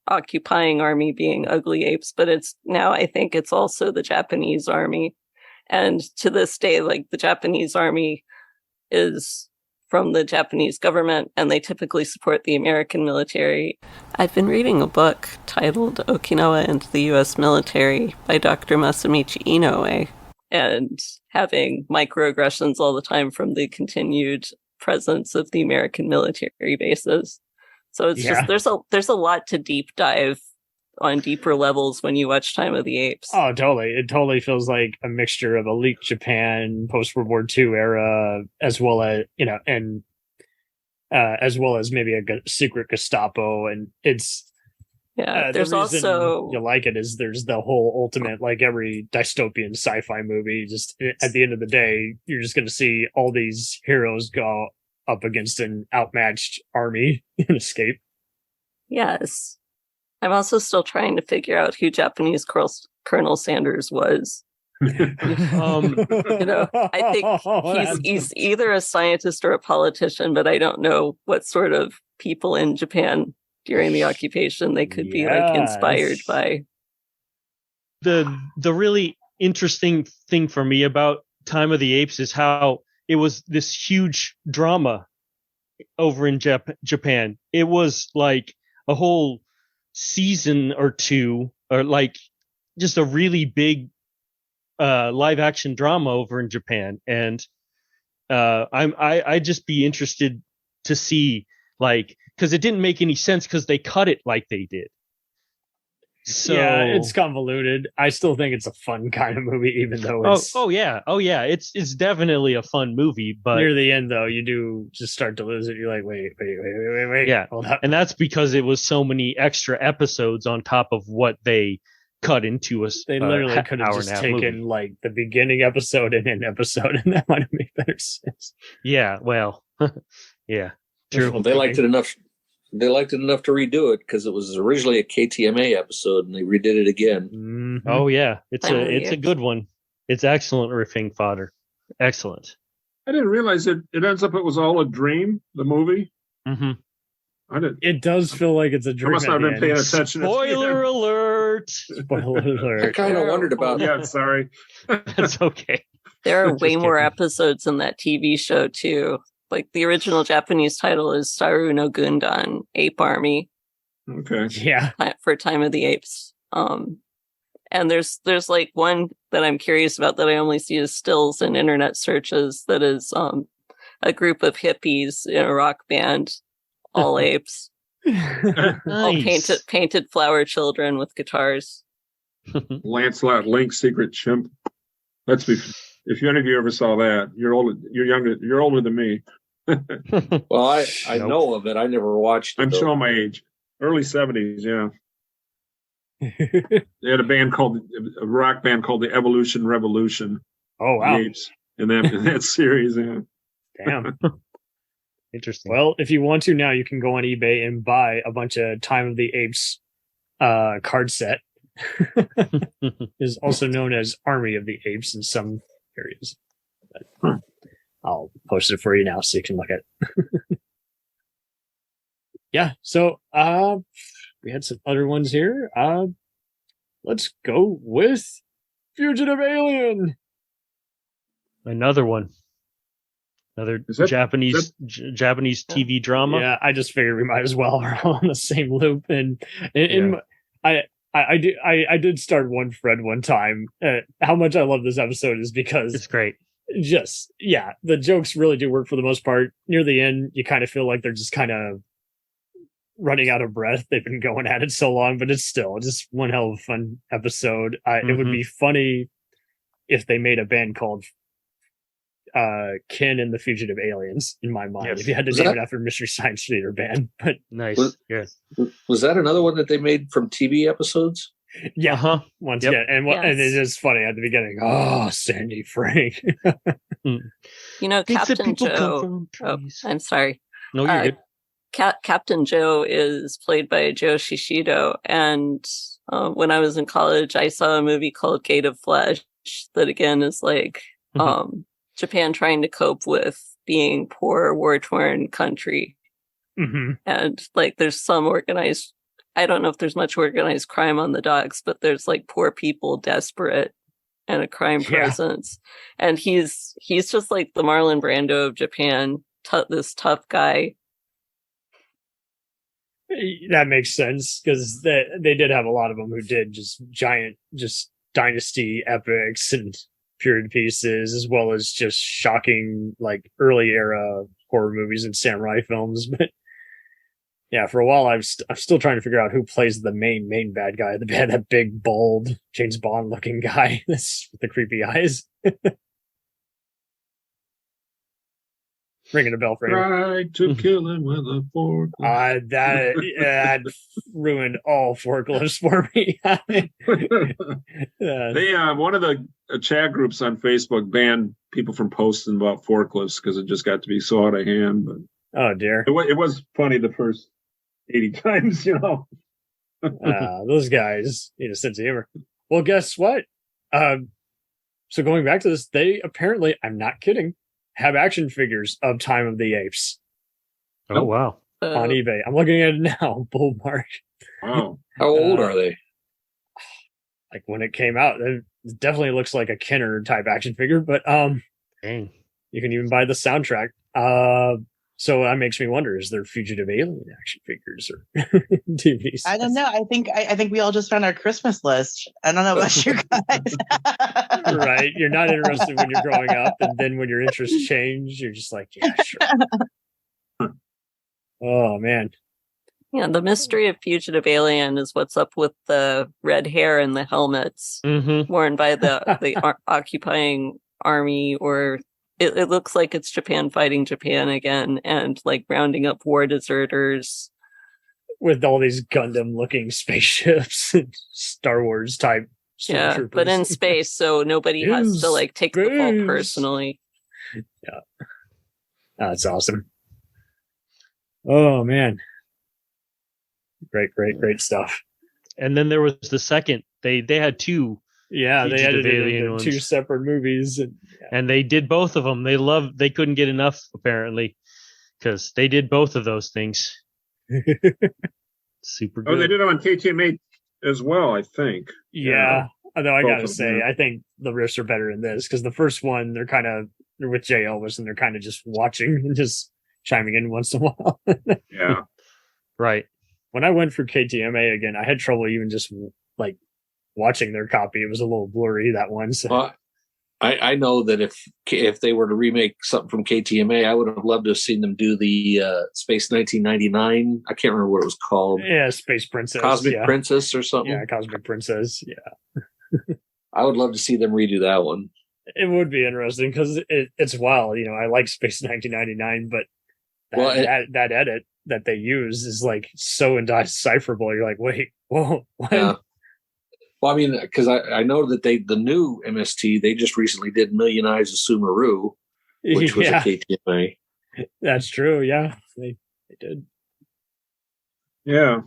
Speaker 5: occupying army being ugly apes, but I think it's also the Japanese army. And to this day, like the Japanese army is from the Japanese government, and they typically support the American military. I've been reading a book titled Okinawa and the U.S. Military by Dr. Masamichi Inoue, and having microaggressions all the time from the continued presence of the American military bases. So it's just there's a lot to deep dive on deeper levels when you watch Time of the Apes.
Speaker 1: Oh, totally. It totally feels like a mixture of elite Japan, post-World War II era, as well as, and as well as maybe a secret Gestapo. And it's,
Speaker 5: there's
Speaker 1: the reason
Speaker 5: also,
Speaker 1: you like it is there's the whole ultimate, like every dystopian sci-fi movie, just at the end of the day, you're just going to see all these heroes go up against an outmatched army and escape.
Speaker 5: Yes. I'm also still trying to figure out who Japanese Colonel Sanders was. I think he's either a scientist or a politician, but I don't know what sort of people in Japan during the occupation they could be like inspired by.
Speaker 4: The really interesting thing for me about Time of the Apes is how it was this huge drama over in Japan. It was like a whole season or two, or like just a really big live action drama over in Japan. And I'd just be interested to see, like, because it didn't make any sense because they cut it like they did. So
Speaker 1: yeah, it's convoluted. I still think it's a fun kind of movie, even though it's
Speaker 4: it's definitely a fun movie. But
Speaker 1: near the end, though, you do just start to lose it. You're like, wait.
Speaker 4: Yeah, hold up. And that's because it was so many extra episodes on top of what they cut into us.
Speaker 1: They literally could have just taken like the beginning episode and an episode, and that might have made better sense.
Speaker 4: Yeah, well, yeah, true.
Speaker 6: Well, they liked it enough. They liked it enough to redo it because it was originally a KTMA episode, and they redid it again.
Speaker 4: Mm-hmm. Oh yeah, it's a good one. It's excellent riffing fodder. Excellent.
Speaker 7: I didn't realize it ends up it was all a dream. The movie.
Speaker 4: Mm-hmm.
Speaker 7: I didn't.
Speaker 1: It does feel like it's a dream.
Speaker 7: I must not have been paying attention.
Speaker 4: Spoiler alert!
Speaker 1: Spoiler alert!
Speaker 6: I kind of wondered about.
Speaker 7: Yeah, sorry.
Speaker 4: That's okay.
Speaker 5: There are way more episodes in that TV show too. Like the original Japanese title is Saru no Gundan, Ape Army.
Speaker 7: Okay.
Speaker 1: Yeah.
Speaker 5: For Time of the Apes. And there's like one that I'm curious about that I only see as stills in internet searches. That is a group of hippies in a rock band, all apes,
Speaker 4: Nice.
Speaker 5: all painted flower children with guitars.
Speaker 7: Lancelot Link, Secret Chimp. If any of you ever saw that, you're old. You're younger. You're older than me.
Speaker 6: Well, I know of it. I never watched it.
Speaker 7: I'm showing my age. Early 70s, yeah. They had a rock band called the Evolution Revolution.
Speaker 1: Oh wow!
Speaker 7: The Apes in that series. Yeah.
Speaker 1: Damn.
Speaker 4: Interesting.
Speaker 1: Well, if you want to now, you can go on eBay and buy a bunch of Time of the Apes card set. Is also known as Army of the Apes in some areas. But I'll post it for you now so you can look at it. Yeah, so we had some other ones here. Let's go with Fugitive Alien.
Speaker 4: Another one. Another Japanese TV drama.
Speaker 1: Yeah, I just figured we might as well. We're all on the same loop. And I did start one thread one time. How much I love this episode is because
Speaker 4: it's great.
Speaker 1: Just, yeah, the jokes really do work for the most part. Near the end, you kind of feel like they're just kind of running out of breath. They've been going at it so long, but it's still just one hell of a fun episode. It would be funny if they made a band called Ken and the Fugitive Aliens, in my mind. Yes. If you had to name it after Mystery Science Theater band. But
Speaker 4: nice.
Speaker 6: Was that another one that they made from TV episodes?
Speaker 1: Yeah. Once again. And it is funny at the beginning. Oh, Sandy Frank.
Speaker 5: You know, Captain Joe. Oh, I'm sorry.
Speaker 4: No, you're good.
Speaker 5: Captain Joe is played by Joe Shishido. And when I was in college, I saw a movie called Gate of Flesh that again is like Japan trying to cope with being poor, war-torn country.
Speaker 1: Mm-hmm.
Speaker 5: And like there's some organized, I don't know if there's much organized crime on the docks, but there's like poor people desperate and a crime presence. And he's just like the Marlon Brando of Japan this tough guy.
Speaker 1: That makes sense, because they did have a lot of them who did just giant, just dynasty epics and period pieces, as well as just shocking, like, early era horror movies and samurai films. But yeah, for a while I'm still trying to figure out who plays the main bad guy, that big, bald, James Bond looking guy that's with the creepy eyes. Ringing a bell for you.
Speaker 7: Tried to kill him with a fork.
Speaker 1: That ruined all forklifts for me.
Speaker 7: They one of the chat groups on Facebook banned people from posting about forklifts because it just got to be so out of hand. But
Speaker 1: oh dear,
Speaker 7: it was funny the first 80 times, you know.
Speaker 1: Those guys need a sense of humor. Well, guess what? So going back to this, they apparently, I'm not kidding, have action figures of Time of the Apes.
Speaker 4: Oh, wow.
Speaker 1: On eBay. I'm looking at it now. Bull mark.
Speaker 7: Wow.
Speaker 6: How old are they?
Speaker 1: Like when it came out, it definitely looks like a Kenner type action figure, but
Speaker 4: Dang.
Speaker 1: You can even buy the soundtrack. So that makes me wonder, is there Fugitive Alien action figures or DVDs?
Speaker 2: I don't know. I think we all just found our Christmas list. I don't know about you guys.
Speaker 1: Right. You're not interested when you're growing up, and then when your interests change, you're just like, yeah, sure. Oh, man.
Speaker 5: Yeah, the mystery of Fugitive Alien is what's up with the red hair and the helmets worn by the occupying army, or it looks like it's Japan fighting Japan again, and like rounding up war deserters.
Speaker 1: With all these Gundam-looking spapeships and Star Wars type.
Speaker 5: Yeah, but in space, so nobody has to like take the fall personally.
Speaker 1: Yeah, that's awesome. Oh man, great stuff.
Speaker 4: And then there was the second. They had two.
Speaker 1: Yeah, they edited it into two separate movies,
Speaker 4: and they did both of them. They couldn't get enough apparently, because they did both of those things. Super good.
Speaker 7: Oh, they did them on KTMA as well, I think.
Speaker 1: Yeah. Although I gotta say, I think the riffs are better in this, because the first one they're with Jay Elvis, and they're kind of just watching and just chiming in once in a while.
Speaker 7: Yeah.
Speaker 4: Right.
Speaker 1: When I went for KTMA again, I had trouble even just like watching their copy. It was a little blurry, that one. So.
Speaker 6: Well, I know that if they were to remake something from KTMA, I would have loved to have seen them do the Space 1999. I can't remember what it was called.
Speaker 1: Yeah, Space Princess.
Speaker 6: Cosmic Princess or something.
Speaker 1: Yeah, Cosmic Princess. Yeah.
Speaker 6: I would love to see them redo that one.
Speaker 1: It would be interesting, because it's wild. You know, I like Space 1999, but that edit that they use is like so indecipherable. You're like, wait, whoa, what?
Speaker 6: Yeah. Well, I mean, because I know that the new MST, they just recently did Million Eyes of Sumeru, which was a KTMA.
Speaker 1: That's true. Yeah, they did.
Speaker 7: Yeah.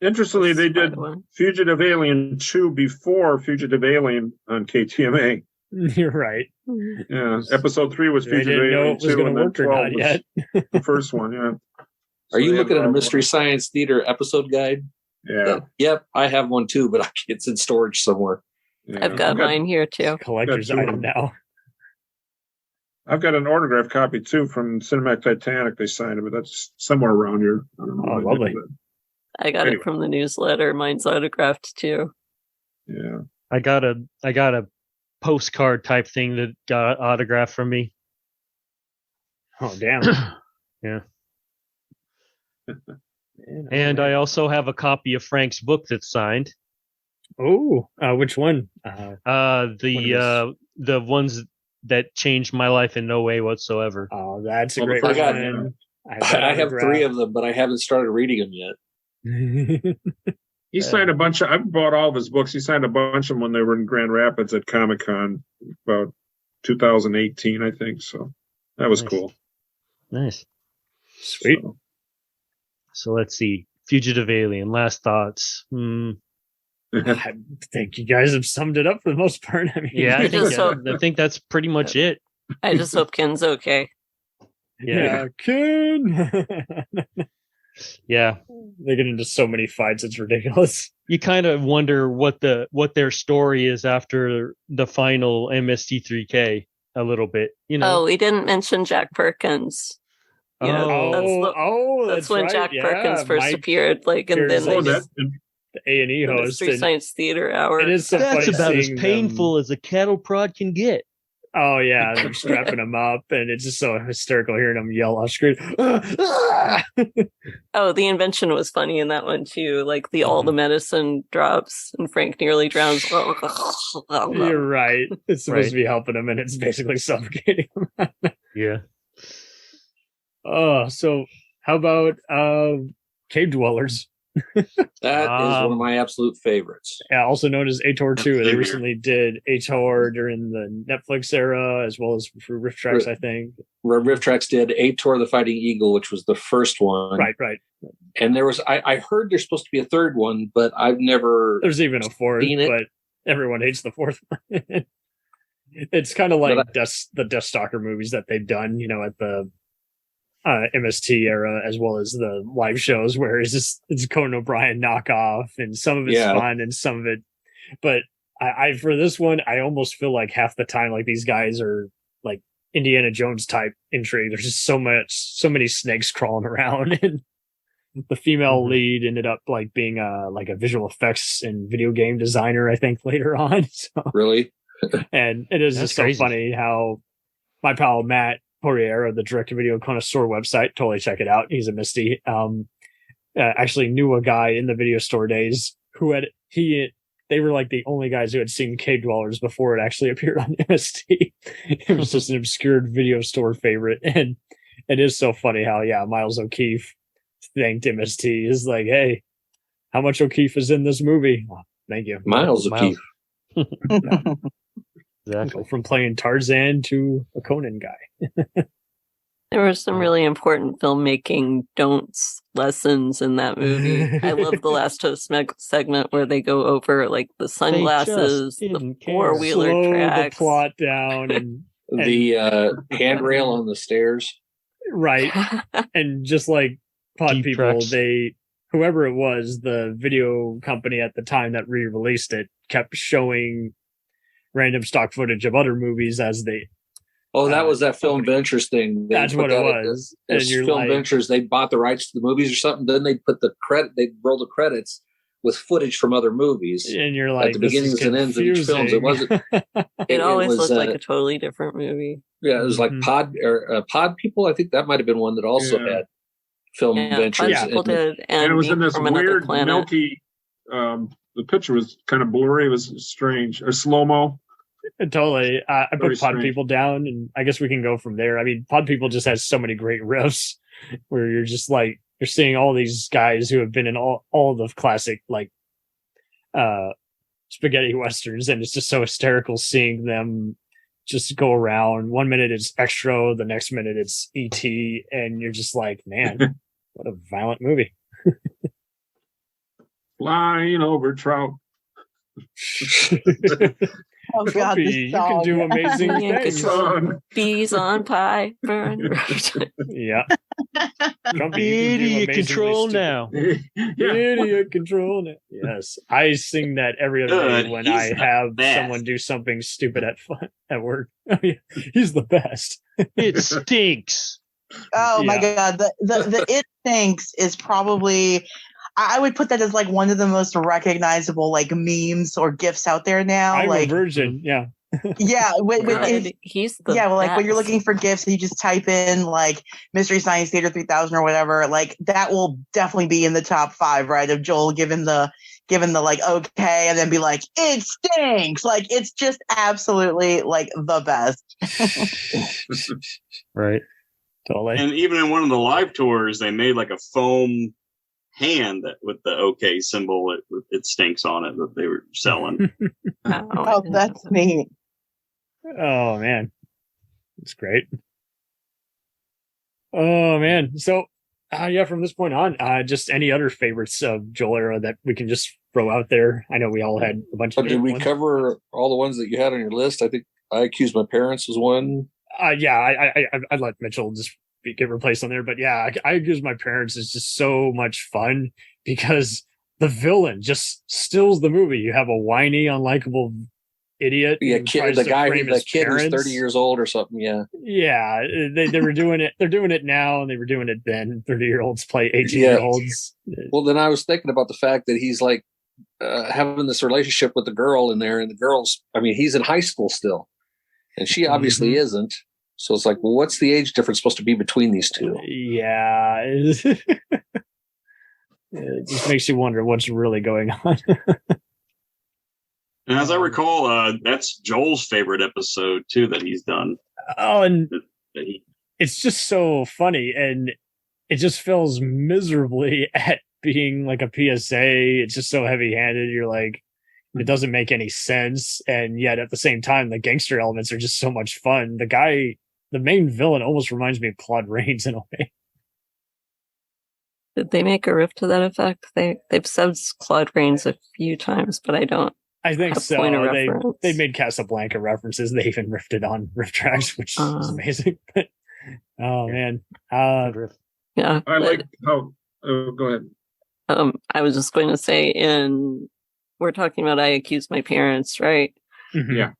Speaker 7: Interestingly, they did Fugitive Alien 2 before Fugitive Alien on KTMA.
Speaker 1: You're right.
Speaker 7: Yeah. Episode 3 was Fugitive Alien 2, and then 12 was
Speaker 1: yet.
Speaker 7: the first one, yeah.
Speaker 6: Are you looking at a Mystery Science Theater episode guide?
Speaker 7: Yeah.
Speaker 6: Yep, I have one too, but it's in storage somewhere.
Speaker 5: Yeah. I've got mine here too.
Speaker 1: Collector's item now.
Speaker 7: I've got an autographed copy too from Cinematic Titanic. They signed it, but that's somewhere around here. I don't know.
Speaker 1: Oh, lovely.
Speaker 5: I got it from the newsletter. Mine's autographed too.
Speaker 7: Yeah.
Speaker 4: I got a postcard type thing that got autographed from me.
Speaker 1: Oh, damn.
Speaker 4: Yeah. And I also have a copy of Frank's book that's signed.
Speaker 1: Oh, which one?
Speaker 4: The ones that changed my life in no way whatsoever.
Speaker 1: Oh, that's a great one.
Speaker 6: I have 3 of them, but I haven't started reading them yet.
Speaker 7: He signed a bunch of. I've bought all of his books. He signed a bunch of them when they were in Grand Rapids at Comic-Con about 2018, I think. So that was cool.
Speaker 4: Nice.
Speaker 1: Sweet.
Speaker 4: So let's see. Fugitive Alien, last thoughts.
Speaker 1: I think you guys have summed it up for the most part. I mean,
Speaker 4: yeah, I think that's pretty much it.
Speaker 5: I just hope Ken's okay.
Speaker 1: Yeah, Ken.
Speaker 4: Yeah,
Speaker 1: they get into so many fights; it's ridiculous.
Speaker 4: You kind of wonder what their story is after the final MST3k a little bit. You know.
Speaker 5: Oh, we didn't mention Jack Perkins. Yeah, that's when
Speaker 1: right.
Speaker 5: Jack Perkins first appeared. Like, and then
Speaker 1: the A&E host,
Speaker 5: Mystery Science Theater Hour.
Speaker 1: It is so
Speaker 4: That's
Speaker 1: funny
Speaker 4: about as
Speaker 1: seeing
Speaker 4: painful as a cattle prod can get.
Speaker 1: Oh yeah, they're strapping him up, and it's just so hysterical hearing him yell off screen.
Speaker 5: Oh, the invention was funny in that one too. Like all the medicine drops, and Frank nearly drowns.
Speaker 1: You're right. It's supposed to be helping him, and it's basically suffocating him.
Speaker 4: Yeah.
Speaker 1: Oh, so how about Cave Dwellers?
Speaker 6: That is one of my absolute favorites.
Speaker 1: Yeah, also known as Ator 2. They recently did Ator during the Netflix era, as well as for Rift Tracks, I think.
Speaker 6: Rift Tracks did Ator the Fighting Eagle, which was the first one.
Speaker 1: Right.
Speaker 6: And there was, I heard there's supposed to be a third one, but I've never.
Speaker 1: There's even a fourth, but everyone hates the fourth one. It's kind of like the Death Stalker movies that they've done, at the MST era, as well as the live shows where it's Conan O'Brien knockoff, and some of it's fun and some of it. But I for this one, I almost feel like half the time, like these guys are like Indiana Jones type intrigue. There's just so many snakes crawling around, and the female lead ended up like being a visual effects and video game designer, I think, later on. So,
Speaker 6: really?
Speaker 1: And it is just so funny how my pal Matt Poirier of the direct-to-video connoisseur website, totally check it out. He's a Misty. Actually knew a guy in the video store days who they were like the only guys who had seen Cave Dwellers before it actually appeared on MST. It was just an obscure video store favorite, and it is so funny how Miles O'Keefe thanked MST. Is like, hey, how much O'Keefe is in this movie? Oh, thank you,
Speaker 6: Miles O'Keefe.
Speaker 1: Exactly. From playing Tarzan to a Conan guy.
Speaker 5: There were some really important filmmaking don'ts lessons in that movie. I love the last host segment where they go over like the sunglasses, the four-wheeler tracks,
Speaker 1: the plot down, and
Speaker 6: the handrail on the stairs.
Speaker 1: Right. And just like Pod
Speaker 4: Deep
Speaker 1: People,
Speaker 4: tracks.
Speaker 1: whoever it was, the video company at the time that re-released it kept showing random stock footage of other movies as they.
Speaker 6: Oh, that was that Film Ventures thing.
Speaker 1: That's what it was.
Speaker 6: And Film Ventures, they bought the rights to the movies or something. Then they put they'd roll the credits with footage from other movies.
Speaker 1: And you're like,
Speaker 6: at the beginnings and ends of each film. It wasn't.
Speaker 5: It always looked like a totally different movie.
Speaker 6: Yeah, it was like Pod People. I think that might have been one that also had Film Ventures.
Speaker 5: Pod People did,
Speaker 7: and it was in this weird
Speaker 5: planet.
Speaker 7: milky. The picture was kind of blurry. It was strange, or slow mo.
Speaker 1: Totally. I put
Speaker 7: Very
Speaker 1: Pod
Speaker 7: strange.
Speaker 1: People down, and I guess we can go from there. I mean, Pod People just has so many great riffs where you're just like, you're seeing all these guys who have been in all the classic, like, spaghetti westerns, and it's just so hysterical seeing them just go around. 1 minute it's Extra, the next minute it's E.T., and you're just like, man, what a violent movie.
Speaker 7: Flying over trout.
Speaker 2: Oh God,
Speaker 1: Grumpy,
Speaker 2: this
Speaker 1: you
Speaker 2: song.
Speaker 1: can do amazing things.
Speaker 5: Bees on pie, burn.
Speaker 1: Yeah. Grumpy, you can do
Speaker 4: Idiot
Speaker 1: amazingly
Speaker 4: control
Speaker 1: stupid.
Speaker 4: now.
Speaker 1: Idiot control now. Yes. I sing that every other day when
Speaker 3: He's
Speaker 1: I
Speaker 3: the
Speaker 1: have
Speaker 3: best.
Speaker 1: someone do something stupid at work. He's the best.
Speaker 4: It stinks.
Speaker 2: Oh my
Speaker 1: Yeah.
Speaker 2: God, the It Thinks is probably. I would put that as like one of the most recognizable like memes or gifs out there now.
Speaker 1: I'm
Speaker 2: like
Speaker 1: a virgin. Yeah.
Speaker 2: yeah,
Speaker 5: He's the
Speaker 2: well, like when you're
Speaker 5: best.
Speaker 2: looking for gifs, you just type in like Mystery Science Theater 3000 or whatever. Like that will definitely be in the top 5, right? Of Joel given the like okay, and then be like, it stinks. Like it's just absolutely like the best.
Speaker 4: Right.
Speaker 1: Totally.
Speaker 3: And even in one of the live tours, they made like a foam hand that with the OK symbol, it stinks on it that they were selling.
Speaker 2: Oh, that's neat.
Speaker 1: Oh man, it's great. Oh man, so from this point on, just any other favorites of Joel era that we can just throw out there. I know we all had a bunch of.
Speaker 6: Did we
Speaker 1: ones.
Speaker 6: cover all the ones that you had on your list? I think I Accused My Parents was one.
Speaker 1: I'd let Mitchell just get replaced on there, but yeah, I Accuse My Parents is just so much fun because the villain just steals the movie. You have a whiny, unlikable idiot.
Speaker 6: Yeah, the kid who's 30 years old or something. Yeah.
Speaker 1: Yeah. They were doing it. They're doing it now, and they were doing it then. 30-year-olds play 18-year-olds.
Speaker 6: Well, then I was thinking about the fact that he's like having this relationship with the girl in there, and the girl's, I mean, he's in high school still, and she obviously isn't. So it's like, well, what's the age difference supposed to be between these two?
Speaker 1: Yeah. It just makes you wonder what's really going on.
Speaker 3: And as I recall, that's Joel's favorite episode too that he's done.
Speaker 1: Oh, and it's just so funny, and it just fails miserably at being like a PSA. It's just so heavy-handed. You're like, it doesn't make any sense, and yet at the same time, the gangster elements are just so much fun. The main villain almost reminds me of Claude Rains in a way.
Speaker 5: Did they make a riff to that effect? They've said Claude Rains a few times, but I don't.
Speaker 1: I think so. They made Casablanca references. They even riffed it on riff tracks, which is amazing. Oh man,
Speaker 5: yeah.
Speaker 7: I like how. Go ahead.
Speaker 5: I was just going to say, we're talking about I Accuse My Parents, right?
Speaker 7: Mm-hmm. Yeah.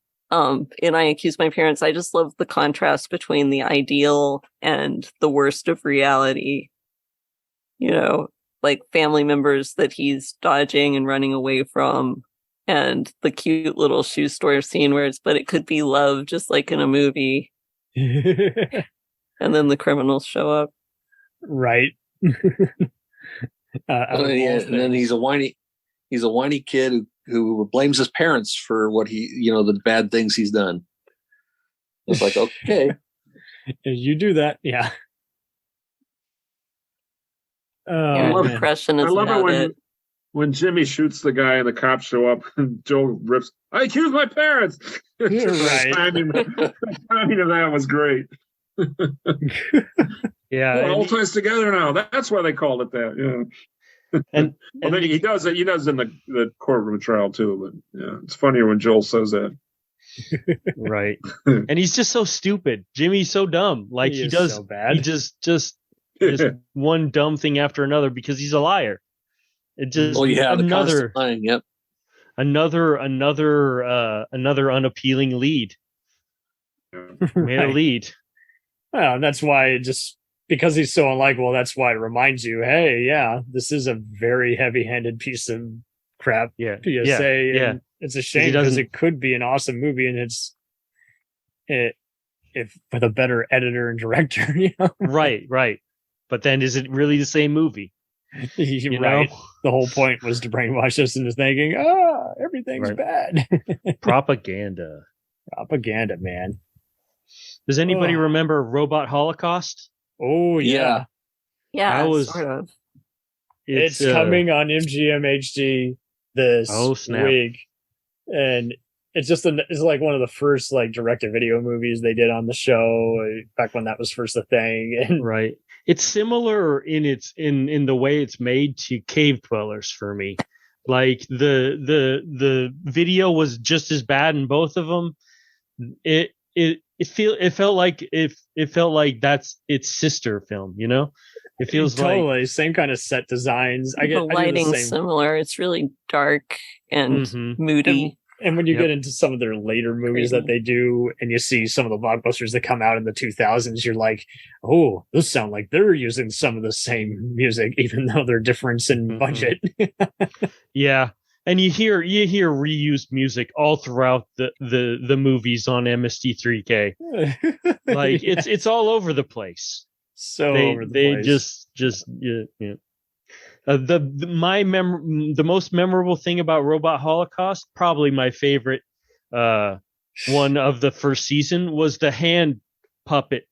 Speaker 5: In I Accuse My Parents, I just love the contrast between the ideal and the worst of reality. You know, like family members that he's dodging and running away from, and the cute little shoe store scene where but it could be love, just like in a movie. And then the criminals show up.
Speaker 1: Right.
Speaker 6: And then he's a whiny kid who blames his parents for what the bad things he's done. It's like, okay.
Speaker 1: You do that. Yeah.
Speaker 5: Impression is
Speaker 7: I love it when Jimmy shoots the guy and the cops show up and Joe rips, I accuse my parents.
Speaker 1: Right.
Speaker 7: The timing of that was great.
Speaker 1: Yeah.
Speaker 7: It all ties together now. That's why they called it that. Yeah. And then he does it. He does in the courtroom trial too. But yeah, it's funnier when Joel says that.
Speaker 4: Right. And he's just so stupid. Jimmy's so dumb. Like he does. So bad. He just one dumb thing after another because he's a liar. It just another
Speaker 6: lying, yep.
Speaker 4: Another unappealing lead. Made a lead.
Speaker 1: Well, that's why because he's so unlikable, that's why it reminds you, hey, yeah, this is a very heavy-handed piece of crap.
Speaker 4: Yeah.
Speaker 1: PSA. Yeah. It's a shame because it could be an awesome movie, and if with a better editor and director, you know?
Speaker 4: Right. But then is it really the same movie?
Speaker 1: Right. The whole point was to brainwash us into thinking, everything's bad.
Speaker 4: Propaganda,
Speaker 1: man.
Speaker 4: Does anybody remember Robot Holocaust?
Speaker 1: Oh, yeah.
Speaker 5: Yeah,
Speaker 4: that was
Speaker 5: sort of.
Speaker 1: It's coming on MGM HD this week. And it's it's like one of the first like direct-to-video movies they did on the show back when that was first a thing. And
Speaker 4: right. It's similar in the way it's made to Cave Dwellers for me. Like the video was just as bad in both of them. It felt like that's its sister film, you know? It feels
Speaker 1: totally same kind of set designs.
Speaker 5: The lighting's similar. It's really dark and moody.
Speaker 1: And when you get into some of their later movies that they do, and you see some of the blockbusters that come out in the 2000s, you're like, oh, those sound like they're using some of the same music, even though they're different in budget.
Speaker 4: Yeah. And you hear reused music all throughout the movies on MST3k. Like it's all over the place.
Speaker 1: Over the place.
Speaker 4: The most memorable thing about Robot Holocaust, probably my favorite one of the first season, was the hand puppet.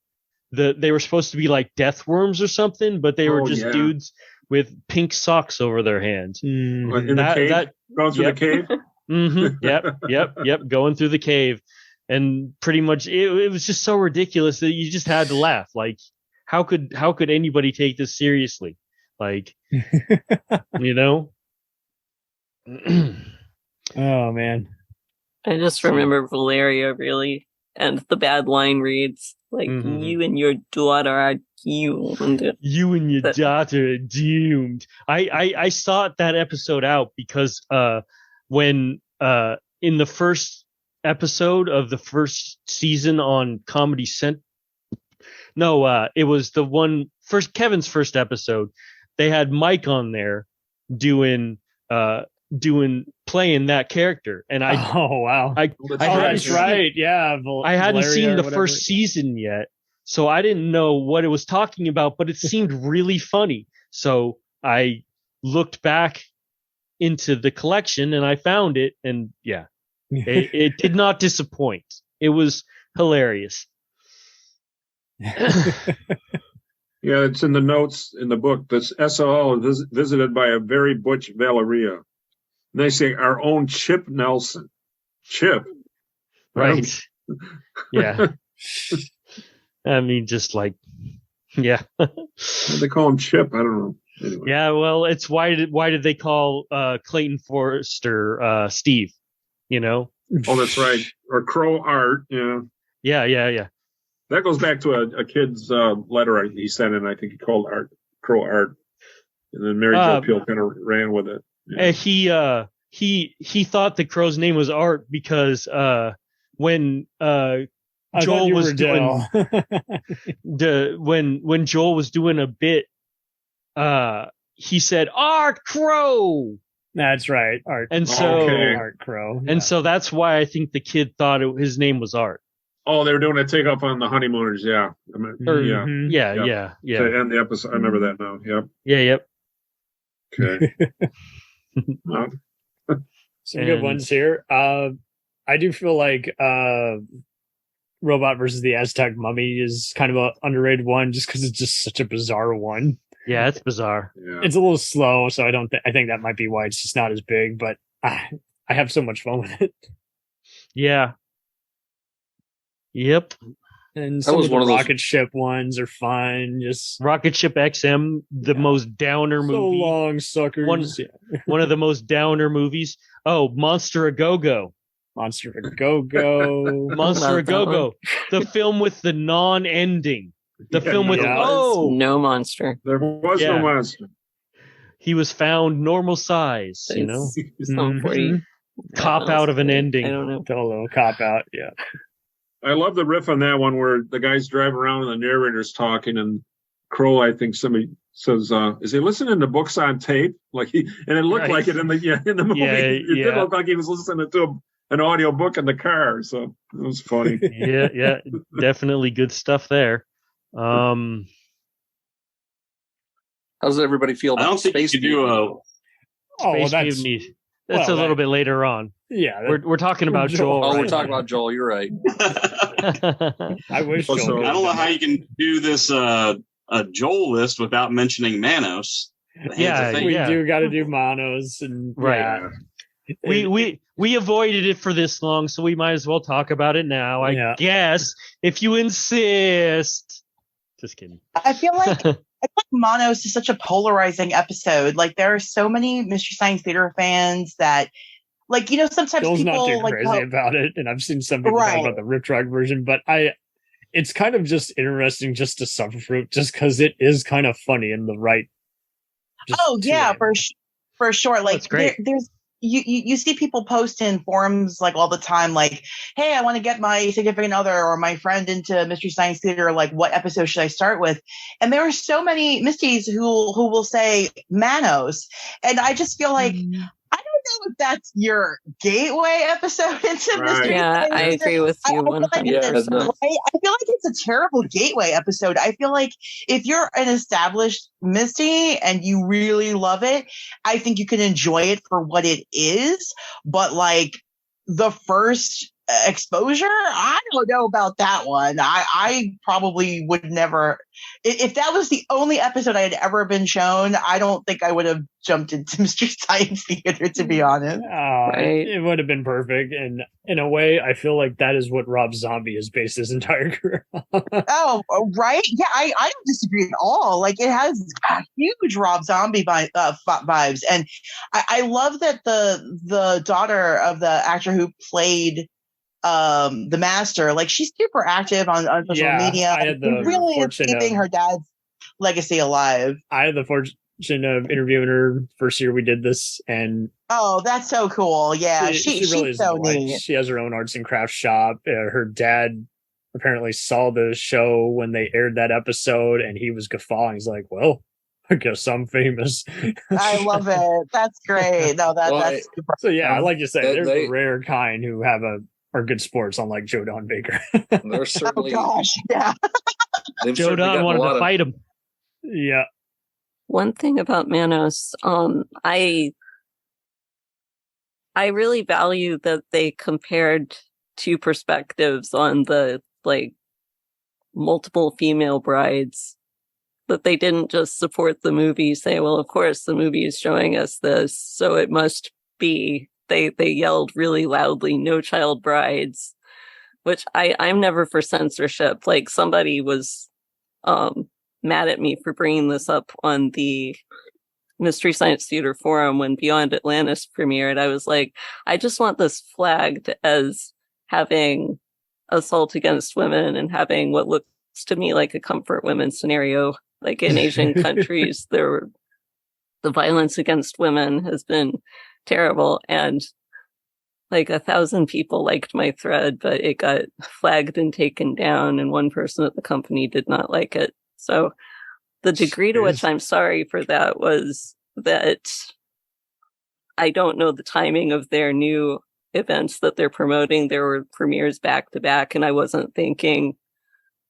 Speaker 4: They were supposed to be like death worms or something, but they were just dudes with pink socks over their hands.
Speaker 7: In the cave? Going through the cave?
Speaker 4: Yep. Going through the cave. And pretty much it was just so ridiculous that you just had to laugh. Like, how could anybody take this seriously? Like, you know?
Speaker 1: Oh, man.
Speaker 5: I just remember Valeria really, and the bad line reads, like, you and your daughter are doomed.
Speaker 4: You and your daughter are doomed. I sought that episode out because when in the first episode of the first season on Comedy Central. No, it was Kevin's first episode. They had Mike on there playing that character, and
Speaker 1: that's right. Yeah,
Speaker 4: I hadn't seen the first season yet, so I didn't know what it was talking about, but it seemed really funny. So I looked back into the collection and I found it, and yeah, it did not disappoint. It was hilarious.
Speaker 7: Yeah, it's in the notes in the book. This SOL is visited by a very butch Valeria. And they say our own Chip Nelson. Chip.
Speaker 4: Right. Yeah. I mean, just like, yeah.
Speaker 7: They call him Chip. I don't know. Anyway.
Speaker 4: Yeah, well, it's why did they call Clayton Forrester Steve? You know?
Speaker 7: Oh, that's right. Or Crow Art. Yeah.
Speaker 4: Yeah.
Speaker 7: That goes back to a kid's letter he sent in. I think he called Crow Art, and then Mary Jo Peele kind of ran with it. Yeah.
Speaker 4: He thought the crow's name was Art because when Joel was doing when Joel was doing a bit, he said Art Crow.
Speaker 1: That's right, Art.
Speaker 4: And so
Speaker 1: Art Crow.
Speaker 4: And so that's why I think the kid thought his name was Art.
Speaker 7: Oh, they were doing a takeoff on the Honeymooners, yeah.
Speaker 4: Yeah.
Speaker 7: To end the episode, I remember that now. Yep.
Speaker 4: Yeah, yep.
Speaker 7: Okay.
Speaker 1: Some good ones here. I do feel like Robot versus the Aztec Mummy is kind of an underrated one, just because it's just such a bizarre one.
Speaker 4: Yeah, it's bizarre.
Speaker 7: Yeah.
Speaker 1: It's a little slow, so I think that might be why it's just not as big. But I have so much fun with it.
Speaker 4: Yeah. Yep.
Speaker 1: And some of the rocket ship ones are fun. Just
Speaker 4: Rocket Ship XM, the most downer movie.
Speaker 1: So long, suckers.
Speaker 4: One of the most downer movies. Oh, Monster A Go-Go.
Speaker 1: Monster A Go-Go.
Speaker 4: Monster A Go-Go. The film with the non-ending. The film with
Speaker 5: no monster.
Speaker 7: There was no monster.
Speaker 4: He was found normal size, you know. Cop out of an ending.
Speaker 5: I don't know.
Speaker 1: A little cop out, yeah.
Speaker 7: I love the riff on that one where the guy's driving around and the narrator's talking, and Crow, I think somebody says, "Is he listening to books on tape?" And it looked like it in the movie. It did look like he was listening to an audio book in the car, so it was funny.
Speaker 4: yeah, definitely good stuff there.
Speaker 6: How does everybody feel about
Speaker 3: I don't think
Speaker 6: Space
Speaker 3: you could do
Speaker 4: that's a little bit later on.
Speaker 1: Yeah,
Speaker 4: we're talking about Joel.
Speaker 6: Oh, we're talking about Joel. You're right.
Speaker 1: I wish Joel.
Speaker 3: I don't know how you can do this a Joel list without mentioning Manos.
Speaker 1: We do got to do Manos, and
Speaker 4: right. Yeah. We avoided it for this long, so we might as well talk about it now. I guess if you insist. Just kidding.
Speaker 2: I feel like Manos is such a polarizing episode. Like, there are so many Mystery Science Theater fans that, like, sometimes
Speaker 1: Joel's
Speaker 2: people
Speaker 1: not too crazy about it, and I've seen some people talk about the Rip Track version, but it's kind of just interesting just to suffer through, just because it is kind of funny in the right.
Speaker 2: For sure. Like, there's. You see people post in forums like all the time, like, hey, I want to get my significant other or my friend into Mystery Science Theater. Like, what episode should I start with? And there are so many Misties who will say Manos. And I just feel like, I don't know if that's your gateway episode into Mystery Science Theater.
Speaker 5: I agree with you 100%.
Speaker 2: I feel like it's a terrible gateway episode. I feel like if you're an established Misty and you really love it, I think you can enjoy it for what it is. But like the first exposure, I don't know about that one. I probably would never, if that was the only episode I had ever been shown, I don't think I would have jumped into Mystery Science Theater, to be honest.
Speaker 1: It would have been perfect, and in a way I feel like that is what Rob Zombie has based his entire career on.
Speaker 2: Oh, right? Yeah, I don't disagree at all. Like, it has huge Rob Zombie vibes, and I love that the daughter of the actor who played the master, like, she's super active on social media.
Speaker 1: I had the
Speaker 2: really keeping her dad's legacy alive.
Speaker 1: I had the interviewing her first year we did this, and
Speaker 2: that's so cool. Yeah,
Speaker 1: she really is so neat. She has her own arts and crafts shop. Her dad apparently saw the show when they aired that episode, and he was guffawing. He's like, well, I guess I'm famous.
Speaker 2: I love it. That's great. No, that's super.
Speaker 1: So yeah, like you said, they're the rare kind who are good sports, unlike Joe Don Baker.
Speaker 6: They're certainly.
Speaker 2: Oh gosh, yeah.
Speaker 4: Joe Don wanted to fight him.
Speaker 1: Yeah.
Speaker 5: One thing about Manos, I really value that they compared two perspectives on the multiple female brides. That they didn't just support the movie, say, well, of course the movie is showing us this, so it must be. They yelled really loudly, "No child brides," which I'm never for censorship. Like, somebody was mad at me for bringing this up on the Mystery Science Theater forum when Beyond Atlantis premiered. I was like, I just want this flagged as having assault against women and having what looks to me like a comfort women scenario. Like in Asian countries, the violence against women has been terrible, and 1,000 people liked my thread, but it got flagged and taken down, and one person at the company did not like it. So the degree to which I'm sorry for that was that I don't know the timing of their new events that they're promoting. There were premieres back to back, and I wasn't thinking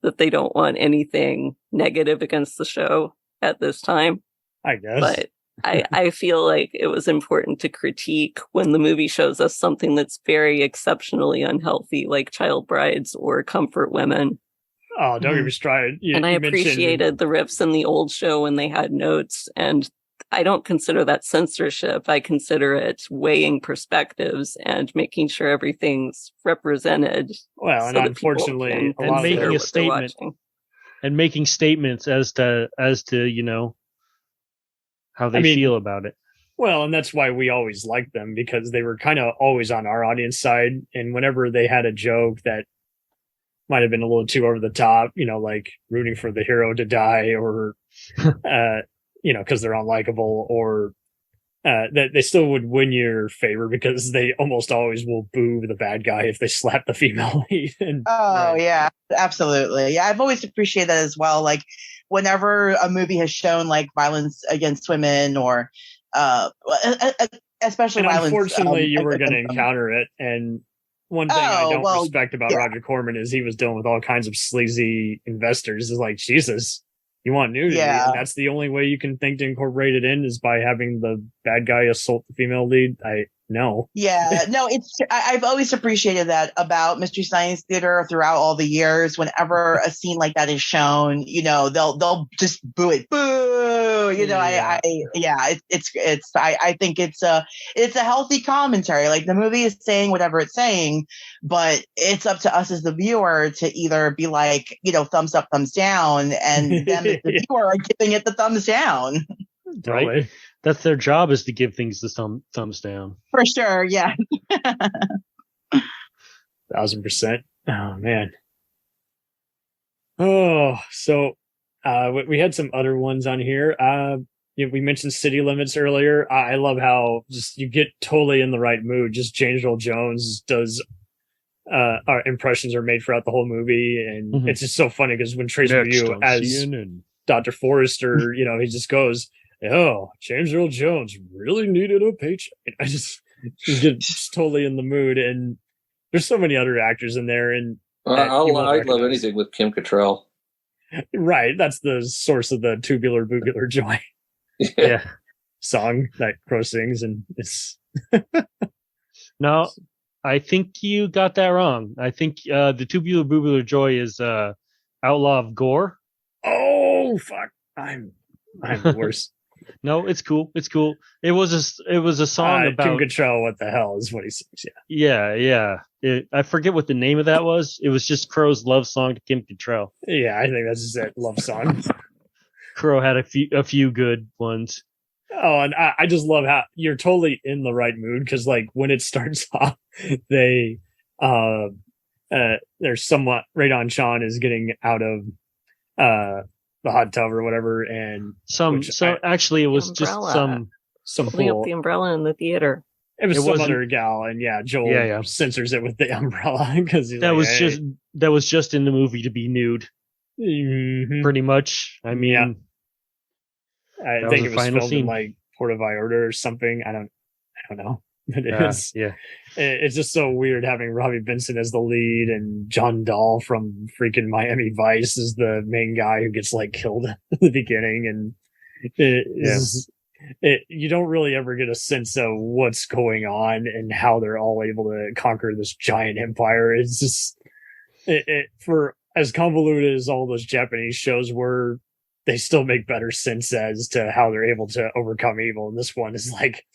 Speaker 5: that they don't want anything negative against the show at this time.
Speaker 1: I guess.
Speaker 5: But I feel like it was important to critique when the movie shows us something that's very exceptionally unhealthy, like child brides or comfort women.
Speaker 1: Oh, don't get me started.
Speaker 5: And I appreciated the riffs in the old show when they had notes, and I don't consider that censorship. I consider it weighing perspectives and making sure everything's represented.
Speaker 1: Well, and unfortunately,
Speaker 4: and making a statement and making statements as to how they feel about it.
Speaker 1: Well, and that's why we always liked them, because they were kind of always on our audience side. And whenever they had a joke that might have been a little too over the top, like rooting for the hero to die, or because they're unlikable, or that they still would win your favor, because they almost always will boo the bad guy if they slap the female lead.
Speaker 2: Yeah, absolutely. Yeah, I've always appreciated that as well. Like, whenever a movie has shown violence against women, or especially
Speaker 1: and
Speaker 2: violence,
Speaker 1: unfortunately, you were going to encounter it. And one thing I don't respect about Roger Corman is he was dealing with all kinds of sleazy investors. It's like, Jesus, you want nudity, and that's the only way you can think to incorporate it in is by having the bad guy assault the female lead. No.
Speaker 2: Yeah, no, I've always appreciated that about Mystery Science Theater throughout all the years. Whenever a scene like that is shown, they'll just boo it. Boo! I think it's a healthy commentary. Like, the movie is saying whatever it's saying, but it's up to us as the viewer to either be like, thumbs up, thumbs down, and them as the viewer are giving it the thumbs down.
Speaker 4: Right? That's their job, is to give things the thumbs down.
Speaker 2: For sure, yeah.
Speaker 1: 1,000%. Oh, man. Oh, so we had some other ones on here. We mentioned City Limits earlier. I love how just you get totally in the right mood. Just James Earl Jones does our impressions are made throughout the whole movie, and it's just so funny because when Trace Review as Dr. Forrester, he just goes, "Oh, James Earl Jones really needed a paycheck." I just get totally in the mood, and there's so many other actors in there, and
Speaker 6: I love anything with Kim Cattrall.
Speaker 1: Right, that's the source of the Tubular Boobular Joy.
Speaker 4: Yeah,
Speaker 1: song that Crow sings, and it's
Speaker 4: no. I think you got that wrong. I think the Tubular Boobular Joy is Outlaw of Gore.
Speaker 1: Oh fuck! I'm the worst.
Speaker 4: No, it's cool. It's cool. It was a song about
Speaker 1: Kim Cattrall. What the hell is what he sings?
Speaker 4: Yeah. I forget what the name of that was. It was just Crow's love song to Kim Cattrall.
Speaker 1: Yeah, I think that's just that love song.
Speaker 4: Crow had a few good ones.
Speaker 1: Oh, and I just love how you're totally in the right mood, because when it starts off, they there's somewhat Radon Sean is getting out of hot tub or whatever, and
Speaker 4: actually it was just some
Speaker 5: holding up the umbrella in the theater.
Speaker 1: It was some other gal, and Joel censors it with the umbrella because
Speaker 4: that was just in the movie to be nude, pretty much. I mean,
Speaker 1: I think it was filmed in like Puerto Vallarta or something. I don't know. But it's just so weird having Robbie Benson as the lead and John Dahl from freaking Miami Vice is the main guy who gets like killed at the beginning, and you don't really ever get a sense of what's going on and how they're all able to conquer this giant empire. It's just for as convoluted as all those Japanese shows were, they still make better sense as to how they're able to overcome evil. And this one is like,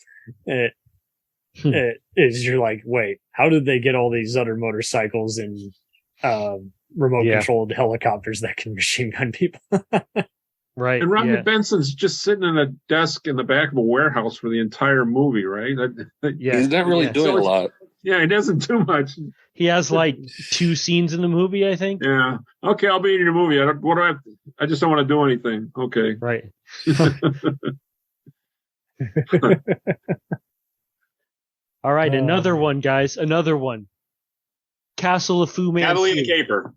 Speaker 1: you're like, wait, how did they get all these other motorcycles and remote controlled helicopters that can machine gun people?
Speaker 4: Right.
Speaker 7: And Robbie Benson's just sitting in a desk in the back of a warehouse for the entire movie, right?
Speaker 6: He's not really doing a lot.
Speaker 7: Yeah, he doesn't do much.
Speaker 4: He has like 2 scenes in the movie, I think.
Speaker 7: Yeah. Okay, I'll be in your movie. I just don't want to do anything. Okay.
Speaker 4: Right. All right, another one, guys. Another one. Castle of Fu Manchu.
Speaker 3: Catalina Caper.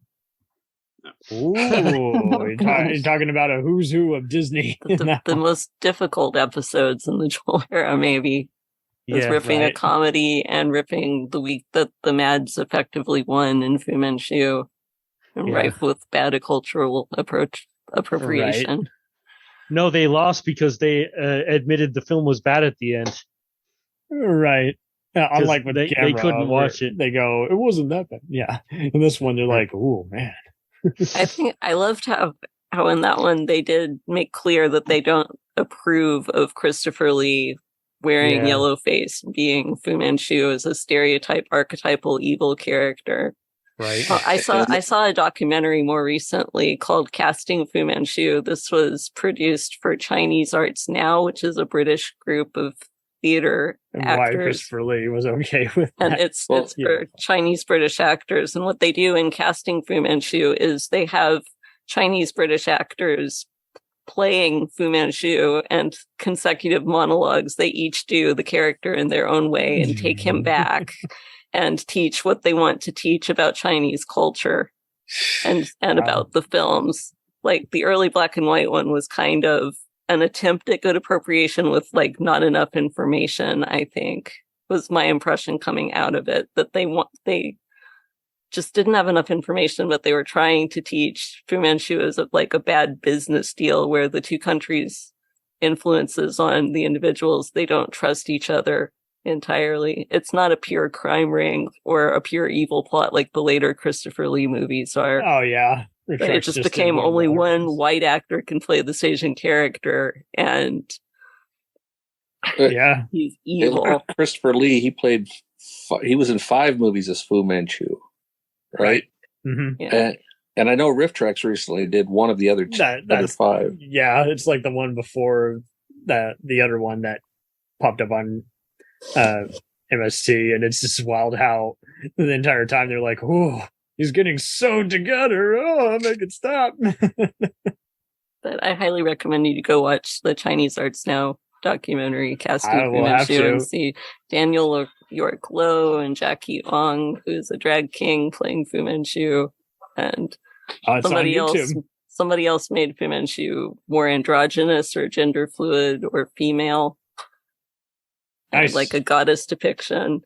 Speaker 1: Ooh, you're talking about a who's who of Disney.
Speaker 5: The most difficult episodes in the Joel era, maybe. Is ripping a comedy and ripping the week that the Mads effectively won in Fu Manchu. And rife with bad cultural appropriation.
Speaker 4: Right. No, they lost because they admitted the film was bad at the end.
Speaker 1: Right. Unlike with
Speaker 4: they couldn't watch it.
Speaker 1: They go, it wasn't that bad. Yeah. And this one, they're like, oh, man.
Speaker 5: I think I loved how in that one they did make clear that they don't approve of Christopher Lee wearing yellow face, being Fu Manchu as a stereotype, archetypal evil character.
Speaker 4: Right.
Speaker 5: Well, I saw a documentary more recently called Casting Fu Manchu. This was produced for Chinese Arts Now, which is a British group of theater actors.
Speaker 1: Why Christopher Lee was okay with that.
Speaker 5: And it's for Chinese British actors. And what they do in Casting Fu Manchu is they have Chinese British actors playing Fu Manchu and consecutive monologues. They each do the character in their own way and take him back and teach what they want to teach about Chinese culture and about the films. Like the early black and white one was kind of an attempt at good appropriation with like not enough information, I think, was my impression coming out of it, that they just didn't have enough information, but they were trying to teach Fu Manchu as like a bad business deal where the two countries' influences on the individuals, they don't trust each other entirely. It's not a pure crime ring or a pure evil plot like the later Christopher Lee movies are.
Speaker 1: Oh, yeah.
Speaker 5: It just became only one white actor can play this Asian character, and he's evil.
Speaker 6: Christopher Lee, he was in 5 movies as Fu Manchu, right?
Speaker 1: Mm-hmm.
Speaker 5: Yeah.
Speaker 6: And I know Riff Tracks recently did one of the other other 5.
Speaker 1: Yeah, it's like the one before the other one that popped up on MST, and it's just wild how the entire time they're like, "Oh, he's getting sewn together. Oh, make it stop."
Speaker 5: But I highly recommend you to go watch the Chinese Arts Now documentary, Casting Fu Manchu, and see Daniel York Lowe and Jackie Ong, who's a drag king playing Fu Manchu, and somebody else made Fu Manchu more androgynous or gender fluid or female.
Speaker 1: Nice.
Speaker 5: Like a goddess depiction.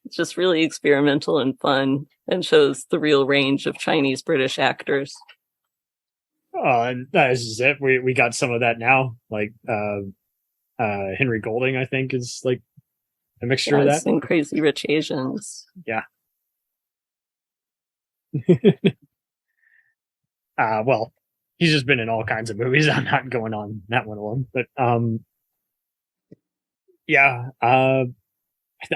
Speaker 5: It's just really experimental and fun and shows the real range of Chinese British actors.
Speaker 1: Oh, and this is it. We got some of that now. Like Henry Golding, I think, is like a mixture of that.
Speaker 5: And Crazy Rich Asians.
Speaker 1: Yeah. Well, he's just been in all kinds of movies. I'm not going on that one alone. But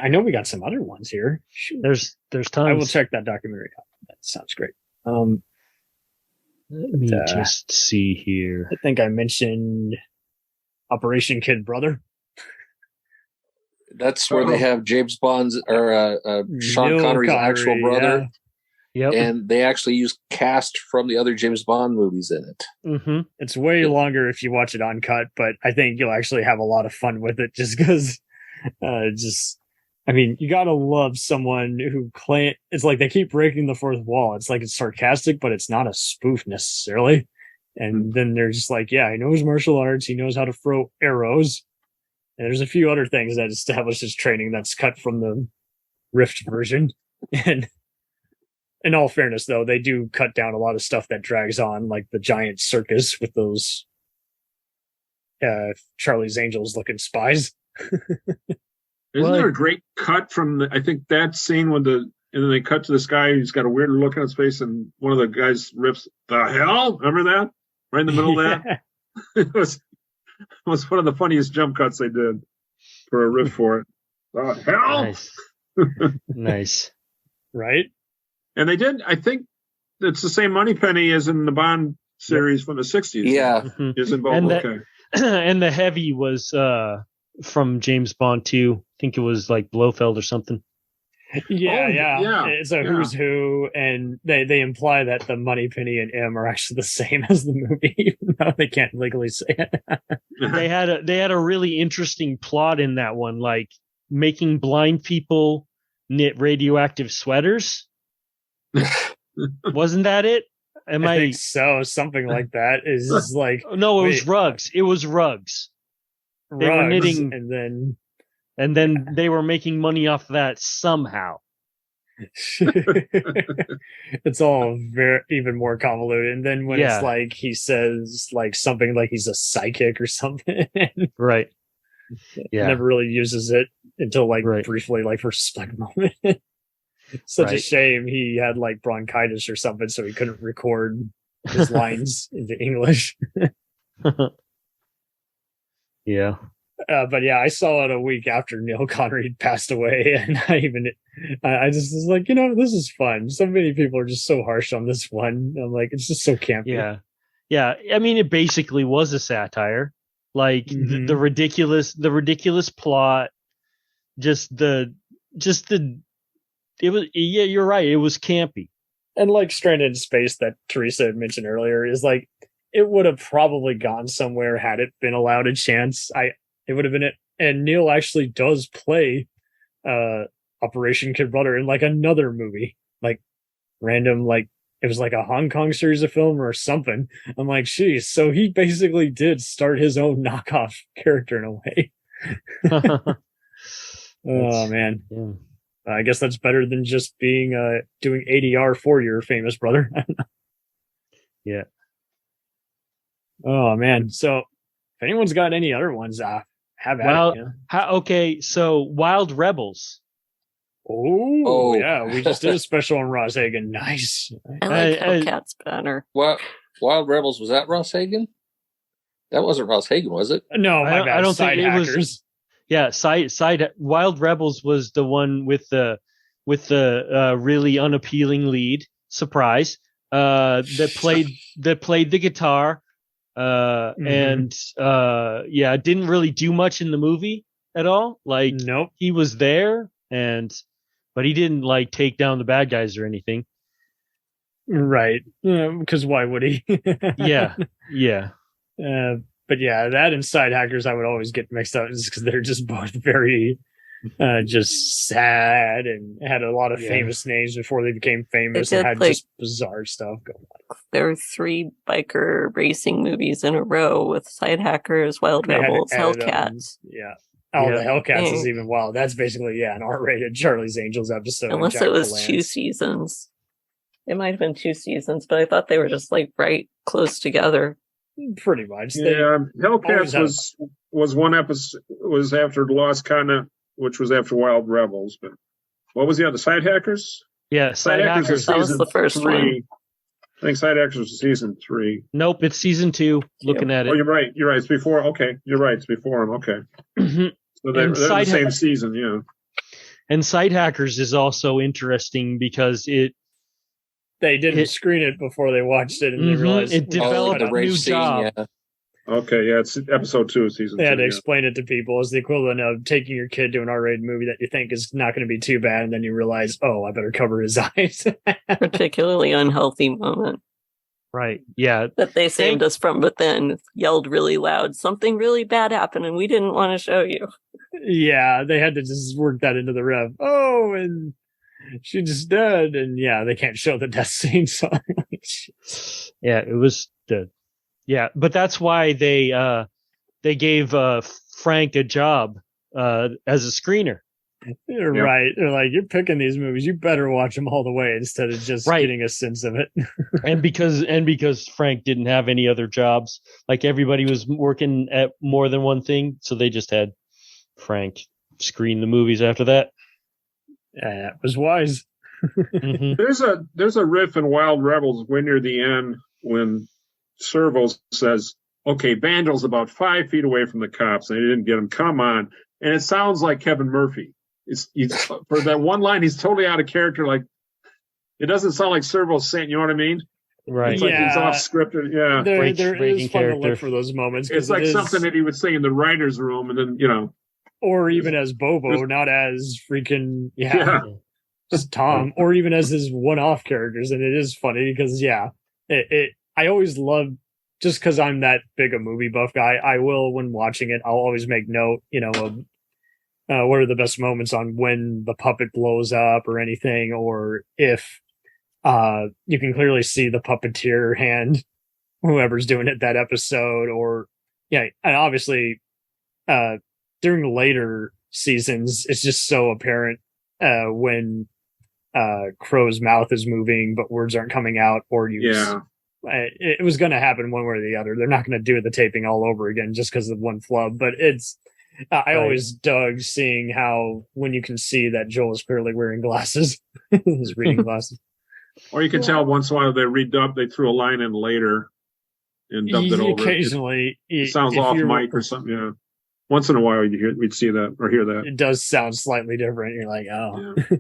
Speaker 1: I know we got some other ones here. Shoot.
Speaker 4: There's tons.
Speaker 1: I will check that documentary out. That sounds great.
Speaker 4: Let me just see here.
Speaker 1: I think I mentioned Operation Kid Brother.
Speaker 6: That's where they have James Bond's or Sean Connery's actual brother.
Speaker 4: Yep.
Speaker 6: And they actually use cast from the other James Bond movies in it.
Speaker 4: Mm-hmm.
Speaker 1: It's way longer if you watch it uncut, but I think you'll actually have a lot of fun with it just because you gotta love someone who it's like they keep breaking the fourth wall. It's like it's sarcastic, but it's not a spoof necessarily. And then they're just like, yeah, he knows martial arts. He knows how to throw arrows. And there's a few other things that establish his training that's cut from the Rift version. And in all fairness, though, they do cut down a lot of stuff that drags on, like the giant circus with those Charlie's Angels looking spies.
Speaker 7: Isn't there a great cut from I think that scene when and then they cut to this guy who's got a weird look on his face, and one of the guys rips, "The hell?" Remember that? Right in the middle of that? It was one of the funniest jump cuts they did for a riff for it. The hell?
Speaker 4: Nice. Nice.
Speaker 1: Right?
Speaker 7: And they did, I think it's the same Moneypenny as in the Bond series from the 60s.
Speaker 6: Yeah.
Speaker 7: Is in both.
Speaker 4: And the heavy was from James Bond 2. I think it was like Blofeld or something.
Speaker 1: Yeah. It's a who's who, and they imply that the Moneypenny and M are actually the same as the movie, even though they can't legally say it.
Speaker 4: They had a really interesting plot in that one, like making blind people knit radioactive sweaters. Wasn't that it?
Speaker 1: I think so. Something like that is like
Speaker 4: no, it was rugs. It was rugs. They were knitting, and then they were making money off that somehow.
Speaker 1: It's all even more convoluted. And then when it's like he says like something like he's a psychic or something,
Speaker 4: right? Yeah,
Speaker 1: never really uses it until like briefly, like for a split moment. Such a shame he had like bronchitis or something, so he couldn't record his lines into English.
Speaker 4: Yeah.
Speaker 1: But yeah, I saw it a week after Neil Connery passed away, and I just was like, this is fun. So many people are just so harsh on this one. I'm like, it's just so campy.
Speaker 4: Yeah. I mean, it basically was a satire, like the ridiculous plot, it was, you're right. It was campy.
Speaker 1: And like Stranded in Space that Teresa had mentioned earlier is like, it would have probably gone somewhere had it been allowed a chance. It would have been it. And Neil actually does play Operation Kid Brother in like another movie, like random, like it was like a Hong Kong series of film or something. I'm like, geez, so he basically did start his own knockoff character in a way. Oh man. Yeah. I guess that's better than just being doing ADR for your famous brother.
Speaker 4: Yeah.
Speaker 1: Oh man. So if anyone's got any other ones, have at it.
Speaker 4: Okay, so Wild Rebels.
Speaker 1: Oh yeah, we just did a special on Ross Hagen. Nice.
Speaker 5: I like Hellcat's banner.
Speaker 6: Wild Rebels, was that Ross Hagen? That wasn't Ross Hagen, was it?
Speaker 1: No, my bad.
Speaker 4: I don't
Speaker 1: Side
Speaker 4: think it
Speaker 1: Hackers.
Speaker 4: was. Yeah, side Wild Rebels was the one with the really unappealing lead. Surprise. That played the guitar. And didn't really do much in the movie at all. Like,
Speaker 1: nope.
Speaker 4: He was there, but he didn't like take down the bad guys or anything.
Speaker 1: Right. Because why would he?
Speaker 4: Yeah.
Speaker 1: But yeah, that and Side Hackers I would always get mixed up just because they're just both very just sad and had a lot of famous names before they became famous and had just bizarre stuff going on.
Speaker 5: There were 3 biker racing movies in a row with Side Hackers, Wild Rebels, Hellcats.
Speaker 1: Yeah. Oh, the Hellcats is even wild. That's basically, an R-rated Charlie's Angels episode.
Speaker 5: Unless it was 2 seasons. It might have been 2 seasons, but I thought they were just like right close together.
Speaker 1: Pretty much.
Speaker 7: Hellcats was one episode, was after The Lost Continent, which was after Wild Rebels. But what was the other? Side Hackers?
Speaker 4: Yeah, Side Hackers.
Speaker 5: That was the first
Speaker 7: 3.
Speaker 5: one.
Speaker 7: I think Side Hackers was season 3.
Speaker 4: Nope, it's season 2. Looking at it.
Speaker 7: Oh, you're right. It's before. Okay, you're right. It's before him. Okay. So they're the same season, yeah.
Speaker 4: And Side Hackers is also interesting because
Speaker 1: they didn't screen it before they watched it, and they realized
Speaker 4: it developed a new job.
Speaker 7: Okay, yeah, it's episode 2 of season 2.
Speaker 1: They had to explain it to people as the equivalent of taking your kid to an R-rated movie that you think is not going to be too bad, and then you realize, oh, I better cover his eyes.
Speaker 5: Particularly unhealthy moment.
Speaker 4: Right. Yeah.
Speaker 5: That they saved us from, but then yelled really loud, something really bad happened, and we didn't want to show you.
Speaker 1: Yeah, they had to just work that into the rev. Oh, and she just dead, and yeah, they can't show the death scene. So,
Speaker 4: yeah, it was the. Yeah, but that's why they gave Frank a job as a screener.
Speaker 1: You're right. They're like, you're picking these movies, you better watch them all the way instead of just getting a sense of it.
Speaker 4: and because Frank didn't have any other jobs, like everybody was working at more than one thing, so they just had Frank screen the movies after that.
Speaker 1: Yeah, it was wise.
Speaker 4: Mm-hmm.
Speaker 7: There's a riff in Wild Rebels way near the end when Servo says, okay, Banjo's about 5 feet away from the cops, and they didn't get him. Come on. And it sounds like Kevin Murphy. He's for that one line, he's totally out of character. Like, it doesn't sound like Servo's saying, you know what I mean?
Speaker 4: Right.
Speaker 7: It's like he's off scripted. Yeah.
Speaker 1: There is fun to look for those moments.
Speaker 7: It's like something that he would say in the writer's room, and then,
Speaker 1: or even as Bobo, not as freaking, just Tom, or even as his one-off characters. And it is funny because, I always love, just because I'm that big a movie buff guy, I will, when watching it, I'll always make note, of what are the best moments on when the puppet blows up or anything, or if you can clearly see the puppeteer hand, whoever's doing it that episode, or, and obviously during later seasons, it's just so apparent when Crow's mouth is moving, but words aren't coming out, or it was going to happen one way or the other. They're not going to do the taping all over again just because of one flub, but I always dug seeing how when you can see that Joel is clearly wearing glasses, his reading glasses.
Speaker 7: Or you can tell once in a while they threw a line in later and dubbed it over.
Speaker 1: Occasionally,
Speaker 7: it sounds off mic or something. Yeah, once in a while we'd see that or hear that.
Speaker 1: It does sound slightly different. You're like, oh.
Speaker 7: Yeah.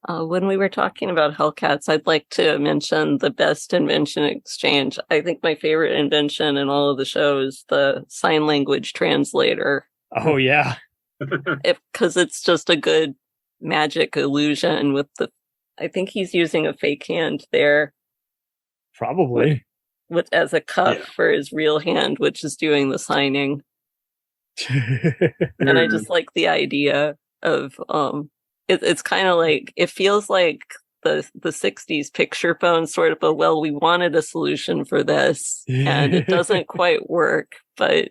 Speaker 5: When we were talking about Hellcats, I'd like to mention the best invention exchange. I think my favorite invention in all of the show is the sign language translator.
Speaker 1: Oh, yeah.
Speaker 5: Because it's just a good magic illusion with I think he's using a fake hand there.
Speaker 1: Probably.
Speaker 5: With as a cup for his real hand, which is doing the signing. And I just like the idea of, it's kind of like, it feels like the 60s picture phone sort of we wanted a solution for this and it doesn't quite work, but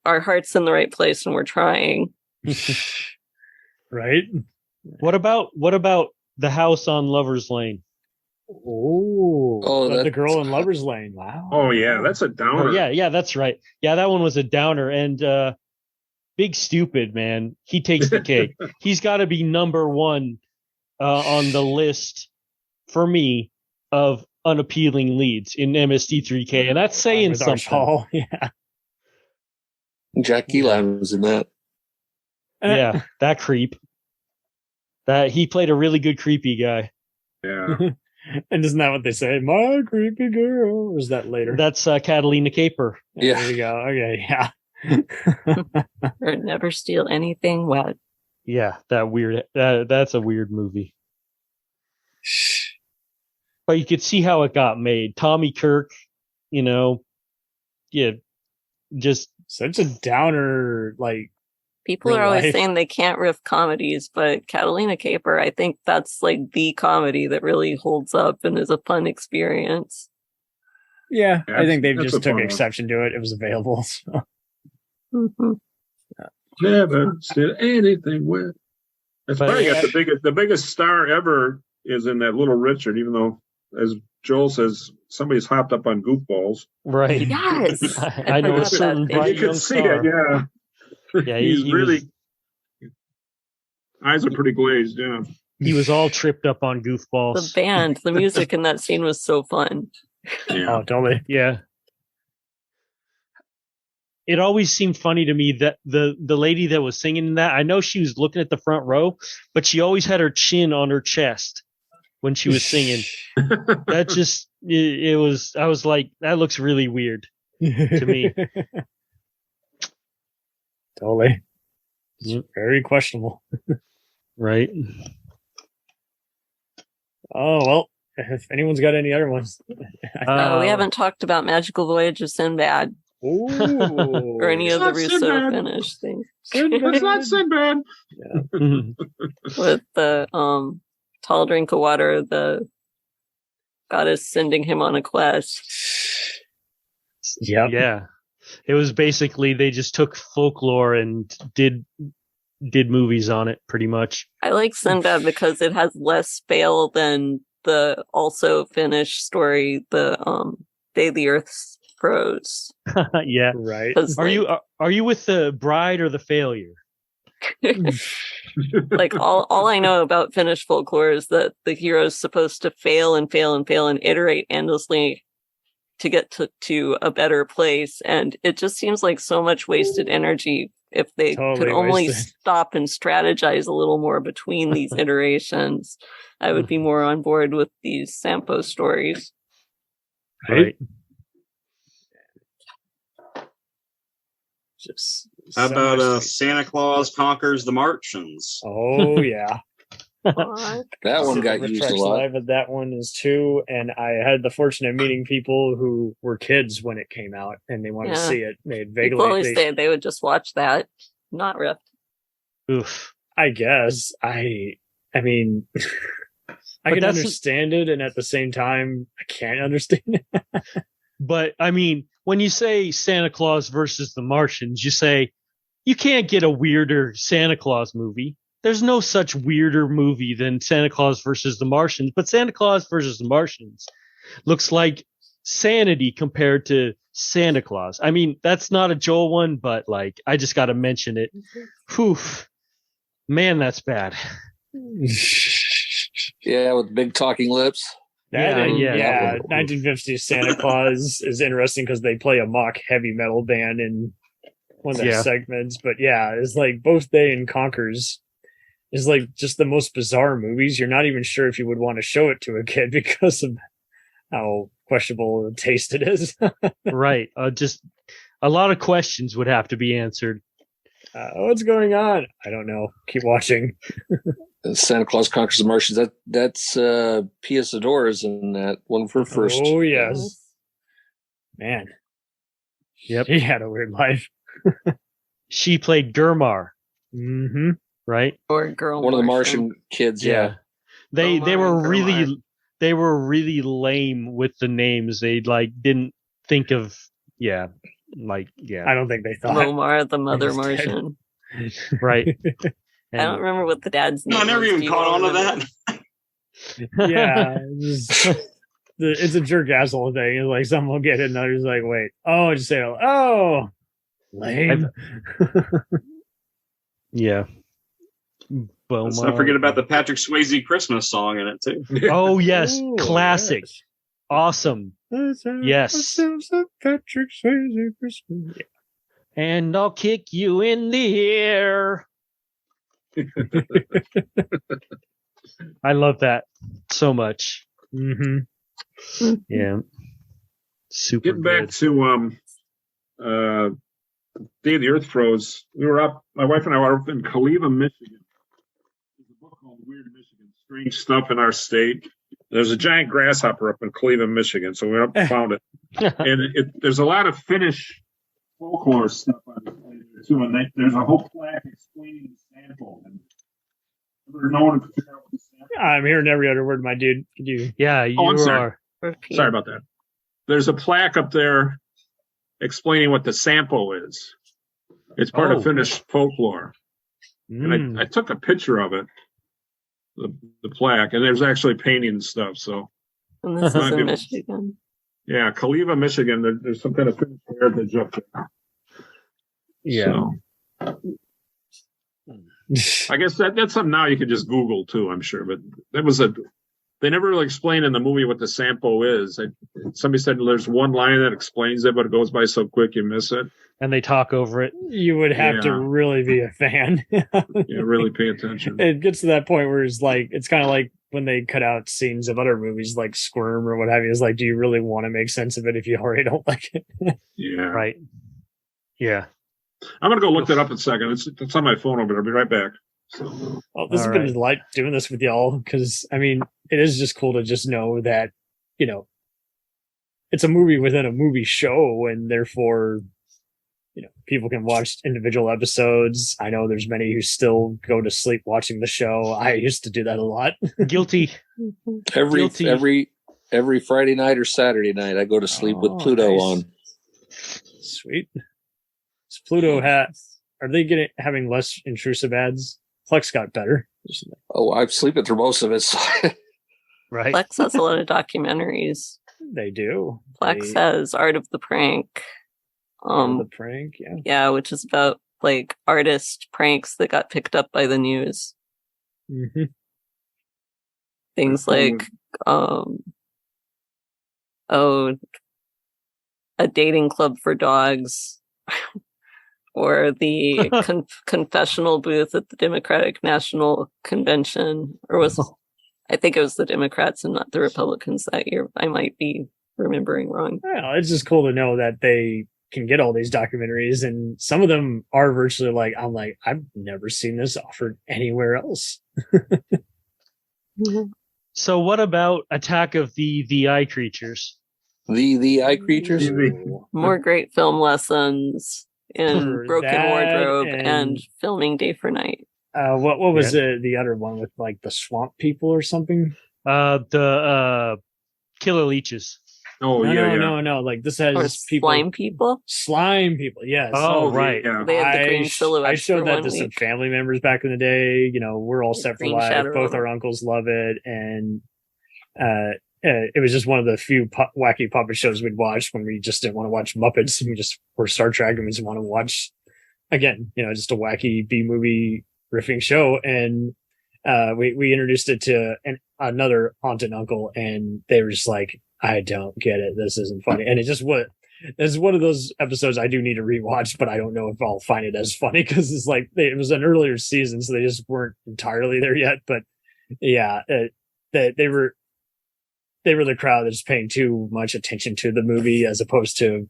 Speaker 5: our heart's in the right place and we're trying.
Speaker 1: Right.
Speaker 4: What about the house on Lover's Lane?
Speaker 1: Oh, the girl in Lover's Lane. Wow.
Speaker 7: Oh yeah, that's a downer.
Speaker 4: Oh, yeah, that's right. Yeah, that one was a downer, and Big Stupid, man, he takes the cake. He's got to be number one on the list for me of unappealing leads in MST3k, and that's saying something.
Speaker 1: Yeah.
Speaker 6: Jack Elam was in that.
Speaker 4: Yeah, that creep. That he played a really good creepy guy.
Speaker 7: Yeah.
Speaker 1: And isn't that what they say? My creepy girl. Or is that later?
Speaker 4: That's Catalina Caper.
Speaker 6: Yeah.
Speaker 1: There you go. Okay, yeah.
Speaker 5: Or never steal anything wet.
Speaker 4: Yeah, that's a weird movie. But you could see how it got made. Tommy Kirk, just
Speaker 1: such a downer, like.
Speaker 5: People are always saying they can't riff comedies, but Catalina Caper, I think that's like the comedy that really holds up and is a fun experience.
Speaker 1: Yeah, I think they just took exception to it. It was available. So.
Speaker 5: Mm-hmm.
Speaker 7: Never did anything with. That's probably got the biggest star ever is in that Little Richard, even though, as Joel says, somebody's hopped up on goofballs.
Speaker 4: Right.
Speaker 5: Yes.
Speaker 4: I know a certain bright
Speaker 7: you can see it, yeah.
Speaker 4: Yeah,
Speaker 7: he's really eyes are pretty glazed, yeah.
Speaker 4: He was all tripped up on goofballs.
Speaker 5: The band, the music in that scene was so fun.
Speaker 7: Yeah.
Speaker 1: Oh, totally.
Speaker 4: Yeah. It always seemed funny to me that the lady that was singing in that, I know she was looking at the front row, but she always had her chin on her chest when she was singing. That just, it was, I was like, that looks really weird. to me.
Speaker 1: Totally. It's very questionable.
Speaker 4: Right.
Speaker 1: Oh, well, if anyone's got any other ones.
Speaker 5: We haven't talked about Magical Voyage of Sinbad.
Speaker 1: Ooh.
Speaker 5: Or any of the Russo Finnish things.
Speaker 7: It's not Sinbad.
Speaker 1: Yeah.
Speaker 5: With the tall drink of water, the goddess sending him on a quest.
Speaker 1: Yep.
Speaker 4: Yeah. It was basically they just took folklore and did movies on it pretty much.
Speaker 5: I like Sinbad because it has less fail than the also Finnish story, the Day the Earth Froze.
Speaker 4: Yeah.
Speaker 1: Right.
Speaker 4: Are you with the bride or the failure?
Speaker 5: Like all I know about Finnish folklore is that the hero is supposed to fail and fail and fail and iterate endlessly to get to a better place, and it just seems like so much wasted energy if they could only stop and strategize a little more between these iterations. I would be more on board with these Sampo stories.
Speaker 4: Right.
Speaker 1: Just
Speaker 3: how about Santa Claus Conquers the Martians?
Speaker 1: Oh yeah.
Speaker 6: That one got used a lot.
Speaker 1: But that one is too, and I had the fortune of meeting people who were kids when it came out, and they wanted to see it. They had vaguely.
Speaker 5: People always say they would just watch that, not ripped.
Speaker 4: Oof.
Speaker 1: I guess I mean, I can understand it, and at the same time, I can't understand it.
Speaker 4: But I mean, when you say Santa Claus versus the Martians, you say you can't get a weirder Santa Claus movie. There's no such weirder movie than Santa Claus versus the Martians, but Santa Claus versus the Martians looks like sanity compared to Santa Claus. I mean, that's not a Joel one, but like, I just got to mention it. Whew. Man, that's bad.
Speaker 6: Yeah, with big talking lips.
Speaker 1: Yeah. 1950s Santa Claus is interesting because they play a mock heavy metal band in one of their segments. But yeah, it's like both Day and Conquers is like just the most bizarre movies. You're not even sure if you would want to show it to a kid because of how questionable taste it is.
Speaker 4: Right. Just a lot of questions would have to be answered.
Speaker 1: What's going on? I don't know. Keep watching.
Speaker 6: Santa Claus Conquers the Martians. That's Pia Zador's in that one for first.
Speaker 1: Oh yes, man.
Speaker 4: Yep,
Speaker 1: he had a weird life.
Speaker 4: She played Gurmar.
Speaker 1: Mm-hmm.
Speaker 4: Right,
Speaker 5: or girl.
Speaker 6: One of the Martian kids. Yeah,
Speaker 4: they were really lame with the names. They like didn't think of
Speaker 1: I don't think they thought
Speaker 5: Lomar the Mother Martian.
Speaker 4: Right.
Speaker 5: I don't remember what the dad's name was.
Speaker 3: I never even caught on to that.
Speaker 1: Yeah. It's a jerk asshole thing. It's like someone will get it and others like, wait. Oh, just say, oh, lame.
Speaker 4: Yeah.
Speaker 3: Let's not forget about the Patrick Swayze Christmas song in it, too.
Speaker 4: Oh, yes. Ooh, classic. Yes. Awesome. Yes.
Speaker 1: Patrick Swayze Christmas. Yeah.
Speaker 4: And I'll kick you in the air. I love that so much.
Speaker 1: Mm-hmm.
Speaker 4: Yeah. Super
Speaker 7: Getting back to Day of the Earth Froze, we were up, my wife and I were up in Caliva, Michigan. There's a book called Weird Michigan, Strange Stuff in Our State. There's a giant grasshopper up in Caliva, Michigan, so we went up and found it. And there's a lot of Finnish folklore stuff on it too, and there's a whole plaque explaining the sample. And no one could figure out what the sample.
Speaker 1: I'm hearing every other word, my dude. Could you?
Speaker 4: Yeah, you are.
Speaker 7: Sorry about that. There's a plaque up there explaining what the sample is. It's part of Finnish folklore. And I took a picture of it, the plaque, and there's actually painting and stuff. So,
Speaker 5: and this is in Michigan.
Speaker 7: Yeah, Caliva, Michigan. There's some kind of Finnish heritage up there.
Speaker 4: Yeah.
Speaker 7: So, I guess that's something now you could just Google too, I'm sure. But they never really explain in the movie what the sampo is. Somebody said there's one line that explains it, but it goes by so quick you miss it.
Speaker 4: And they talk over it.
Speaker 1: You would have to really be a fan.
Speaker 7: Yeah, really pay attention.
Speaker 1: It gets to that point where it's like, it's kind of like when they cut out scenes of other movies like Squirm or what have you. It's like, do you really want to make sense of it if you already don't like it?
Speaker 7: Yeah.
Speaker 4: Right. Yeah.
Speaker 7: I'm gonna go look that up in a second. It's on my phone over there. I'll be right back. So.
Speaker 1: Well, this has been a delight doing this with y'all because I mean, it is just cool to just know that, you know, it's a movie within a movie show, and therefore, you know, people can watch individual episodes. I know there's many who still go to sleep watching the show. I used to do that a lot.
Speaker 4: Guilty.
Speaker 6: Every Friday night or Saturday night, I go to sleep with Pluto on.
Speaker 1: Sweet. Is Pluto are they having less intrusive ads? Plex got better.
Speaker 6: Oh, I'm sleeping through most of it. So.
Speaker 4: Right.
Speaker 5: Plex has a lot of documentaries.
Speaker 1: They do.
Speaker 5: Plex has Art of the Prank.
Speaker 1: The Prank, yeah.
Speaker 5: Yeah, which is about like artist pranks that got picked up by the news.
Speaker 1: Mm-hmm.
Speaker 5: Things like a dating club for dogs. Or the confessional booth at the Democratic National Convention, I think it was the Democrats and not the Republicans that year. I might be remembering wrong.
Speaker 1: Well, it's just cool to know that they can get all these documentaries, and some of them are virtually like, I'm like, I've never seen this offered anywhere else.
Speaker 4: So what about Attack of the Eye Creatures?
Speaker 6: The Eye Creatures?
Speaker 5: More great film lessons in Broken Wardrobe and Filming Day for Night.
Speaker 1: What was the other one with like the swamp people or something?
Speaker 4: The Killer Leeches.
Speaker 7: Oh,
Speaker 1: no. Like this has people.
Speaker 5: Slime people?
Speaker 1: Slime people, yes.
Speaker 4: Oh, right.
Speaker 5: Yeah. They had the green silhouettes.
Speaker 1: I showed that to
Speaker 5: week.
Speaker 1: some family members back in the day. You know, we're all set for life. Both our uncles love it. And it was just one of the few wacky puppet shows we'd watch when we just didn't want to watch Muppets. We just were Star Trek and we just want to watch, again, you know, just a wacky B-movie riffing show. And we introduced it to another aunt and uncle, and they were just like, I don't get it. This isn't funny. And it's one of those episodes I do need to rewatch, but I don't know if I'll find it as funny because it's like it was an earlier season, so they just weren't entirely there yet. But yeah, they were the crowd that's paying too much attention to the movie as opposed to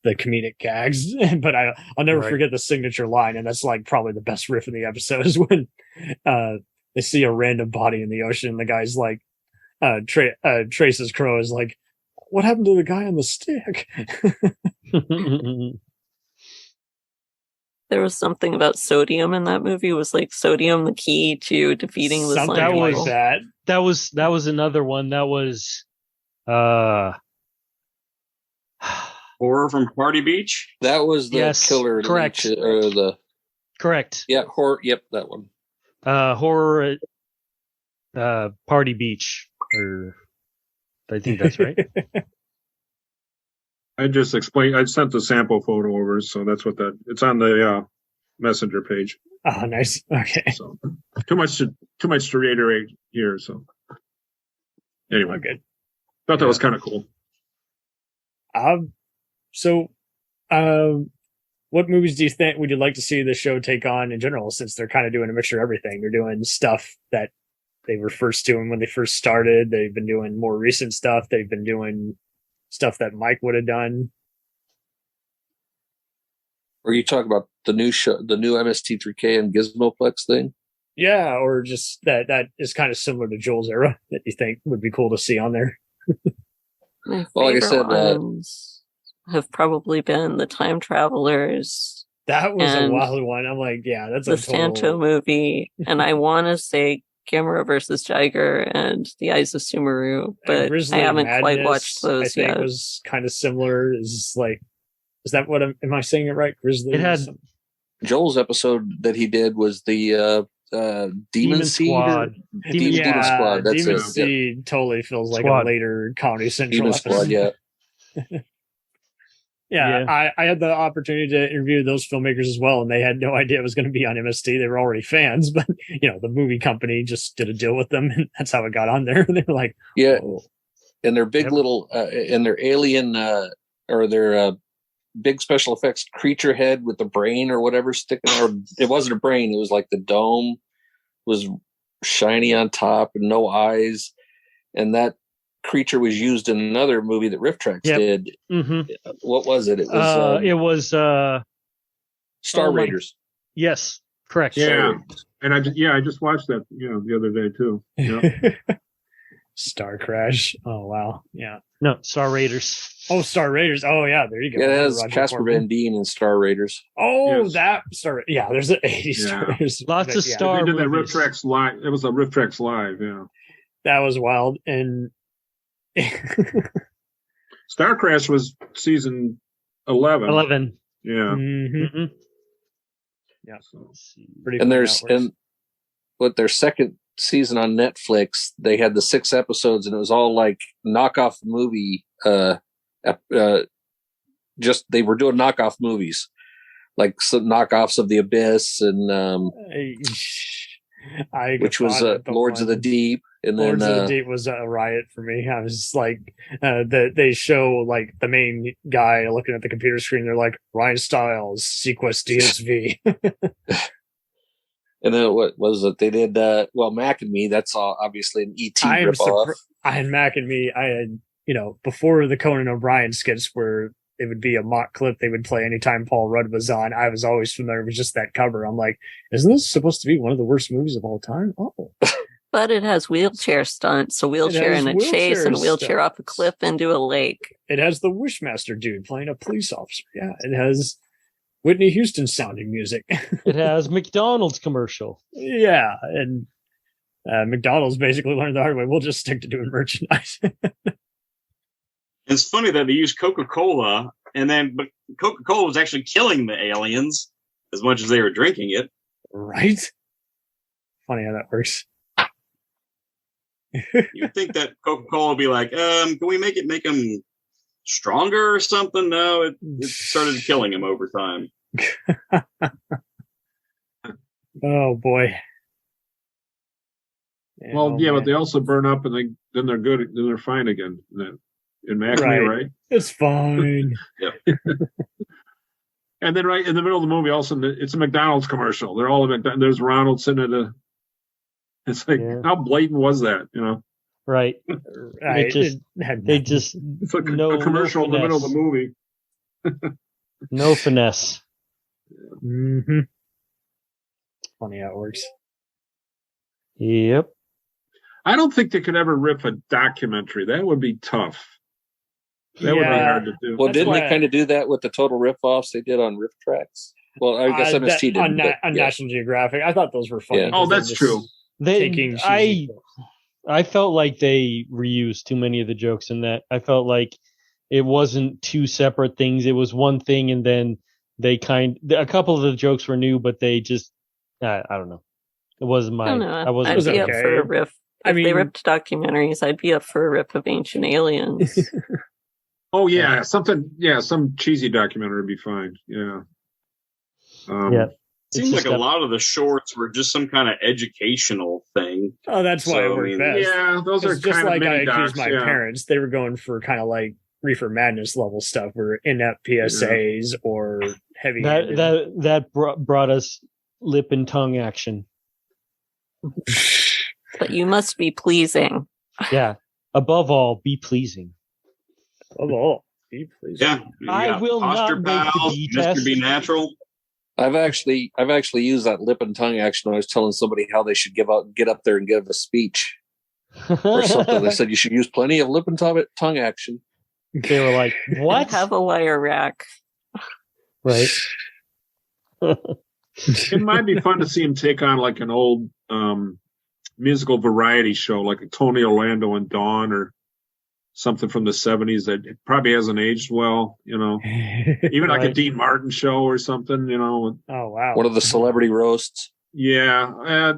Speaker 1: the comedic gags. But I'll never forget the signature line, and that's like probably the best riff in the episode is when they see a random body in the ocean, and the guy's like, Trace's crow is like, what happened to the guy on the stick?
Speaker 5: There was something about sodium in that movie. Was like sodium the key to defeating the slime people?
Speaker 1: Like that.
Speaker 4: That was another one. That was
Speaker 3: Horror from Party Beach.
Speaker 6: That was the killer.
Speaker 4: Correct. Correct.
Speaker 6: Yeah, horror. Yep, that one.
Speaker 4: Horror at Party Beach. Or I think that's right.
Speaker 7: I just explained. I sent the sample photo over, so that's what it's on the messenger page.
Speaker 1: Oh, nice. Okay.
Speaker 7: So too much to reiterate here. So anyway,
Speaker 1: good.
Speaker 7: Thought that was kind of cool.
Speaker 1: What movies would you like to see the show take on in general? Since they're kind of doing a mixture of everything, they're doing stuff that they were first doing when they first started. They've been doing more recent stuff. They've been doing stuff that Mike would have done.
Speaker 6: Or you talk about the new show, the new MST3k and Gizmoplex thing?
Speaker 1: Yeah, or just that is kind of similar to Joel's era that you think would be cool to see on there.
Speaker 5: My like I said, ones have probably been the Time Travelers.
Speaker 1: That was a wild one. I'm like, yeah, that's
Speaker 5: the Santo movie, and I want to say Gamera versus Jiger and The Eyes of Sumeru, but I haven't quite watched those yet.
Speaker 1: I think it was kind of similar. Is that what am I saying it right? Grizzly.
Speaker 4: It had
Speaker 6: Joel's episode that he did was the Demon
Speaker 4: Squad.
Speaker 6: Demon Squad. That's
Speaker 1: Demon
Speaker 6: it.
Speaker 1: Seed totally feels like a later Comedy Central
Speaker 6: Demon
Speaker 1: episode.
Speaker 6: Squad, yeah.
Speaker 1: Yeah, I had the opportunity to interview those filmmakers as well, and they had no idea it was going to be on MST. They were already fans, but the movie company just did a deal with them, and that's how it got on there. They were like,
Speaker 6: yeah, and their big little and their alien or their big special effects creature head with the brain or whatever sticking out. It wasn't a brain; it was like the dome was shiny on top and no eyes. And that creature was used in another movie that Riff Tracks did. Mm-hmm. What was it? It was Star Raiders.
Speaker 4: Yes, correct.
Speaker 7: Yeah, and I just watched that the other day too. Yep.
Speaker 1: Star Crash. Oh wow, yeah.
Speaker 4: No, Star Raiders.
Speaker 1: Oh, Star Raiders. Oh yeah, there you go.
Speaker 6: Yeah, it has Casper Van Dien in Star Raiders.
Speaker 1: Oh, yes. That Star. Yeah, there's an 80s Star Raiders.
Speaker 4: Lots of Star.
Speaker 7: They did that Riff Tracks live. It was a Riff Tracks live. Yeah,
Speaker 1: that was wild. And
Speaker 7: Star Crash was season 11.
Speaker 4: 11.
Speaker 7: Yeah.
Speaker 4: Mm-hmm.
Speaker 1: Yeah.
Speaker 7: So,
Speaker 6: and with their second season on Netflix, they had the 6 episodes, and it was all like knockoff movie. Just they were doing knockoff movies, like some knockoffs of The Abyss and which was Lords of the Deep. And
Speaker 1: Lords
Speaker 6: then
Speaker 1: of the Deep was a riot for me. I was like, they show like the main guy looking at the computer screen. They're like, Ryan Stiles, Sequest DSV.
Speaker 6: And then what was it? They did Mac and Me. That's all obviously an ET ripoff.
Speaker 1: I had Mac and Me. I had before the Conan O'Brien skits where it would be a mock clip they would play anytime Paul Rudd was on. I was always familiar with just that cover. I'm like, isn't this supposed to be one of the worst movies of all time? Oh.
Speaker 5: But it has wheelchair stunts, a wheelchair in a chase and a wheelchair off a cliff into a lake.
Speaker 1: It has the Wishmaster dude playing a police officer. Yeah, it has Whitney Houston sounding music.
Speaker 4: It has McDonald's commercial.
Speaker 1: Yeah, and McDonald's basically learned the hard way. We'll just stick to doing merchandise.
Speaker 3: It's funny that they use Coca-Cola, but Coca-Cola was actually killing the aliens as much as they were drinking it.
Speaker 1: Right? Funny how that works.
Speaker 3: You'd think that Coca-Cola would be like, can we make them stronger or something? No, it started killing them over time.
Speaker 1: Oh boy.
Speaker 7: But they also burn up and then they're good. Then they're fine again. In Macme, right?
Speaker 1: It's fine.
Speaker 3: Yeah.
Speaker 7: And then right in the middle of the movie, also it's a McDonald's commercial. They're all there's Ronald sitting at it's like, how blatant was that?
Speaker 4: Right.
Speaker 1: Right.
Speaker 7: It's like a commercial in the middle of the movie.
Speaker 4: No finesse.
Speaker 1: Mm-hmm. Funny how it works.
Speaker 4: Yep.
Speaker 7: I don't think they could ever rip a documentary. That would be tough. That would be hard to do.
Speaker 6: Well, didn't they kind of do that with the total rip-offs they did on Riff Tracks? Well, I guess MST did.
Speaker 1: On National Geographic. I thought those were funny.
Speaker 7: Yeah. Oh, that's true.
Speaker 4: I felt like they reused too many of the jokes in that. I felt like it wasn't two separate things. It was one thing, and then a couple of the jokes were new, but they just, I don't know. It wasn't my.
Speaker 5: I wasn't. I'd be up for a riff. If they ripped documentaries, I'd be up for a rip of Ancient Aliens.
Speaker 7: Oh yeah, some cheesy documentary would be fine. Yeah.
Speaker 3: Seems like a lot of the shorts were just some kind of educational thing.
Speaker 1: Oh, that's why it worked best.
Speaker 7: Yeah, those are
Speaker 1: just
Speaker 7: kind
Speaker 1: like
Speaker 7: of
Speaker 1: I
Speaker 7: docs,
Speaker 1: accused my parents. They were going for kind of like Reefer Madness level stuff, where inept PSAs or heavy.
Speaker 4: That brought us lip and tongue action.
Speaker 5: But you must be pleasing.
Speaker 4: Yeah. Above all, be pleasing.
Speaker 1: Above all, be pleasing.
Speaker 3: Yeah.
Speaker 4: I will not make the D-test.
Speaker 3: Mr. Be Natural.
Speaker 6: I've actually used that lip and tongue action when I was telling somebody how they should get up there and give a speech or something. They said you should use plenty of lip and tongue action.
Speaker 4: They were like, "What?
Speaker 5: Have a wire rack."
Speaker 4: Right.
Speaker 7: It might be fun to see him take on like an old musical variety show, like a Tony Orlando and Dawn or something from the 70s that probably hasn't aged well, even like a Dean Martin show or something,
Speaker 1: Oh, wow.
Speaker 6: One of the celebrity roasts.
Speaker 7: Yeah.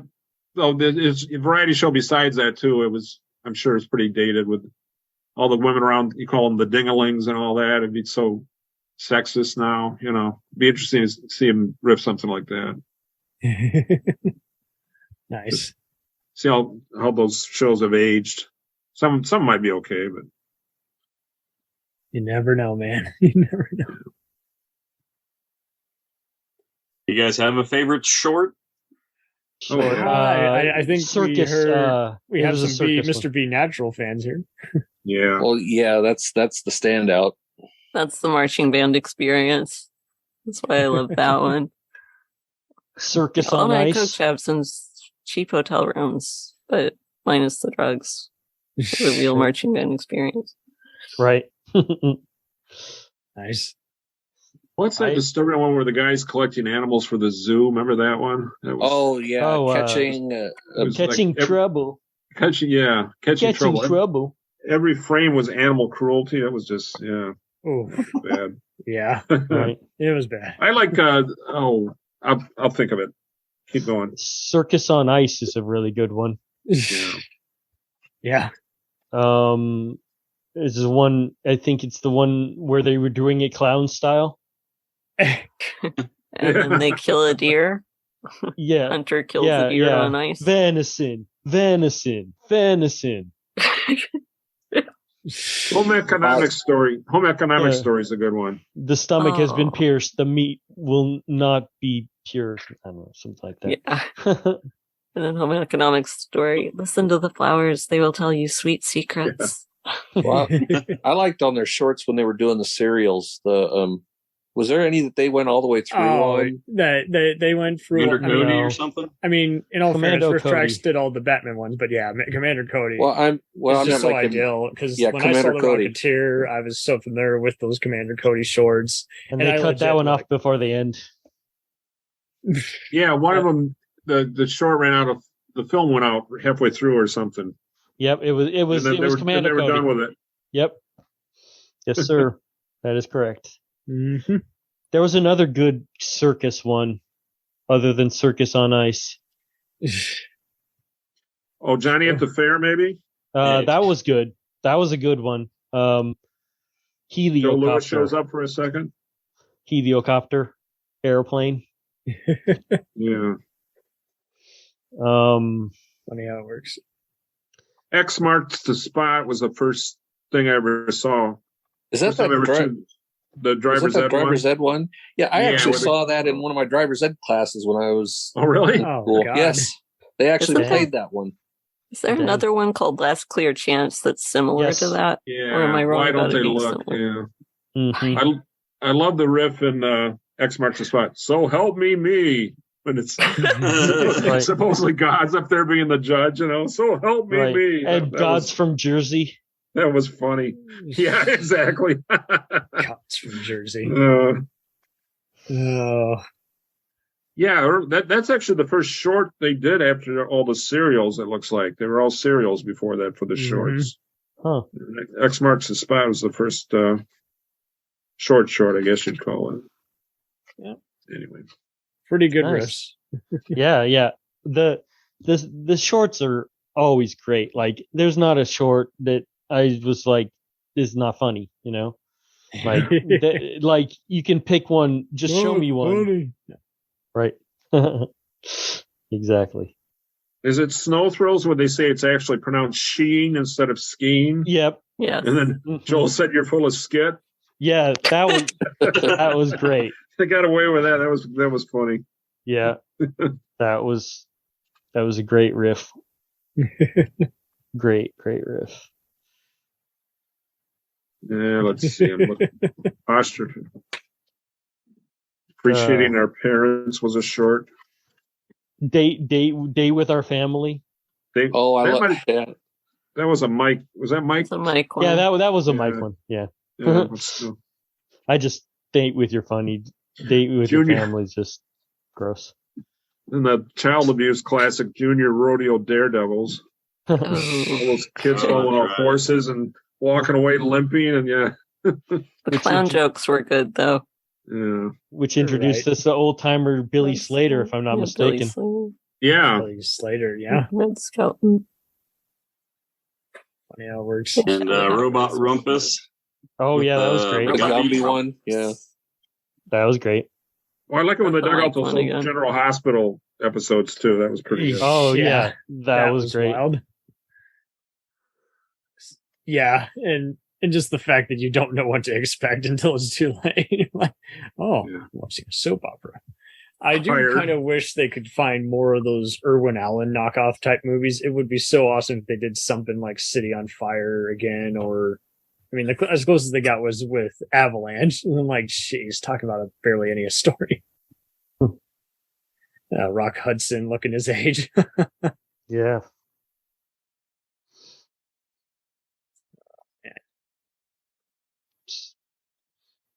Speaker 7: His variety show besides that too, I'm sure it's pretty dated with all the women around, you call them the dingalings and all that. It'd be so sexist now, be interesting to see him riff something like that.
Speaker 1: Nice.
Speaker 7: Just see how those shows have aged. Some might be okay, but
Speaker 1: you never know, man. You never know.
Speaker 3: You guys have a favorite short?
Speaker 1: I think
Speaker 4: circus.
Speaker 1: We have some Mr. B Natural fans here.
Speaker 7: Yeah.
Speaker 6: Well, yeah, that's the standout.
Speaker 5: That's the marching band experience. That's why I love that one.
Speaker 4: Circus on Ice.
Speaker 5: Coach have some cheap hotel rooms, but minus the drugs. The real marching band experience.
Speaker 4: Right.
Speaker 1: Nice.
Speaker 7: What's that disturbing one where the guy's collecting animals for the zoo? Remember that one? That was,
Speaker 6: catching
Speaker 4: trouble.
Speaker 7: Catching trouble. Every frame was animal cruelty. That was just bad.
Speaker 1: Yeah,
Speaker 4: right.
Speaker 1: It was bad.
Speaker 7: I like. I'll think of it. Keep going.
Speaker 4: Circus on Ice is a really good one.
Speaker 1: Yeah.
Speaker 4: This is one. I think it's the one where they were doing it clown style.
Speaker 5: And then they kill a deer.
Speaker 4: Yeah.
Speaker 5: Hunter kills a deer on ice.
Speaker 4: Venison.
Speaker 7: Home economics story. Home economics story is a good one.
Speaker 4: The stomach has been pierced. The meat will not be pure. I don't know, something like that.
Speaker 5: Yeah. And then home economics story. Listen to the flowers. They will tell you sweet secrets.
Speaker 6: Yeah. Well, I liked on their shorts when they were doing the cereals. Was there any that they went all the way through?
Speaker 1: They went through
Speaker 3: Commander Cody or something.
Speaker 1: I mean, in all
Speaker 4: Commando
Speaker 1: fairness, Riff Tracks did all the Batman ones, but yeah, Commander Cody.
Speaker 6: I'm
Speaker 1: just so ideal because when I saw the Rocketeer, I was so familiar with those Commander Cody shorts,
Speaker 4: and they cut that one off before the end.
Speaker 7: Yeah, one of them, the short ran out of the film went out halfway through or something.
Speaker 4: Yep, it was Commander Cody.
Speaker 7: They were done with it.
Speaker 4: Yep. Yes, sir. That is correct.
Speaker 1: Mm-hmm.
Speaker 4: There was another good circus one, other than Circus on Ice.
Speaker 7: Oh, Johnny at the Fair, maybe.
Speaker 4: That was good. That was a good one. Heliocopter.
Speaker 7: Joe Lewis shows up for a second.
Speaker 4: Heliocopter, airplane.
Speaker 7: Yeah.
Speaker 1: Funny how it works.
Speaker 7: X marks the spot was the first thing I ever saw.
Speaker 6: Is that
Speaker 7: the driver's
Speaker 6: ed one? Yeah, I actually saw that in one of my driver's ed classes when I was.
Speaker 7: Oh, really?
Speaker 6: School. Yes, they actually played that one.
Speaker 5: Is there another one called Last Clear Chance that's similar to that?
Speaker 7: Yeah.
Speaker 5: Or am I wrong?
Speaker 7: Why don't they
Speaker 5: look?
Speaker 7: Yeah.
Speaker 4: Mm-hmm.
Speaker 7: I love the riff in X marks the spot. So help me. When it's
Speaker 4: right.
Speaker 7: Supposedly God's up there being the judge, so help me.
Speaker 4: And God's from Jersey.
Speaker 7: That was funny. Yeah, exactly.
Speaker 1: God's from Jersey.
Speaker 7: Yeah, that's actually the first short they did after all the serials, it looks like. They were all serials before that for the shorts.
Speaker 4: Huh.
Speaker 7: X marks the spot was the first short, I guess you'd call it.
Speaker 1: Yeah.
Speaker 7: Anyway.
Speaker 1: Pretty good riffs.
Speaker 4: Yeah. The shorts are always great. Like, there's not a short that I was like, this is not funny, Like, like you can pick one. Just show me one.
Speaker 1: Funny.
Speaker 4: Right. Exactly.
Speaker 7: Is it Snow Thrills where they say it's actually pronounced sheen instead of skiing?
Speaker 4: Yep.
Speaker 5: Yeah.
Speaker 7: And then Joel said you're full of skit.
Speaker 4: Yeah, that was great.
Speaker 7: They got away with that. That was funny.
Speaker 4: Yeah, that was a great riff. great riff.
Speaker 7: Yeah, let's see. I'm looking. Posture. Appreciating our parents was a short.
Speaker 4: Date with our family.
Speaker 6: I love that.
Speaker 7: That was a Mike. Was that Mike?
Speaker 5: It's a Mike one.
Speaker 4: Yeah, that was a Mike one. Yeah. I just date with your funny. Date with your family is just gross.
Speaker 7: And the child abuse classic Junior Rodeo Daredevils. All those kids falling off horses and walking away limping, and
Speaker 5: the clown jokes were good though.
Speaker 7: Yeah.
Speaker 4: Which introduced us to old timer Billy Slater, if I'm not mistaken.
Speaker 7: Yeah.
Speaker 1: Billy Slater, yeah.
Speaker 5: Red Skelton.
Speaker 1: Funny how it works.
Speaker 3: And Robot Rumpus.
Speaker 4: Oh yeah, that was great.
Speaker 6: The zombie one, yeah.
Speaker 4: That was great.
Speaker 7: Well, I like it when they dug out those General Hospital episodes too. That was pretty good.
Speaker 4: Oh yeah, that was great. Wild.
Speaker 1: Yeah, and just the fact that you don't know what to expect until it's too late. Like, watching a soap opera. I do kind of wish they could find more of those Irwin Allen knockoff type movies. It would be so awesome if they did something like City on Fire again, or I mean, as close as they got was with Avalanche. And I'm like, jeez, talking about barely any story. Rock Hudson looking his age.
Speaker 4: Yeah.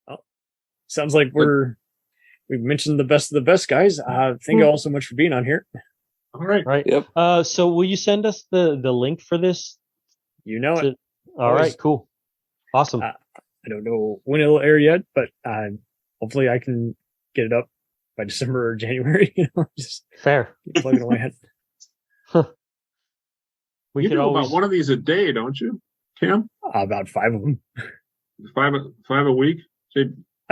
Speaker 1: Oh, sounds like we've mentioned the best of the best, guys. Thank you all so much for being on here.
Speaker 7: All right.
Speaker 4: Right.
Speaker 6: Yep.
Speaker 4: So will you send us the link for this?
Speaker 1: You know it.
Speaker 4: All right. Cool. Awesome.
Speaker 1: I don't know when it'll air yet, but hopefully I can get it up by December or January. Just
Speaker 4: fair.
Speaker 1: Keep plugging away at.
Speaker 7: You do about one of these a day, don't you, Tim?
Speaker 1: About 5 of them.
Speaker 7: Five a week?
Speaker 1: A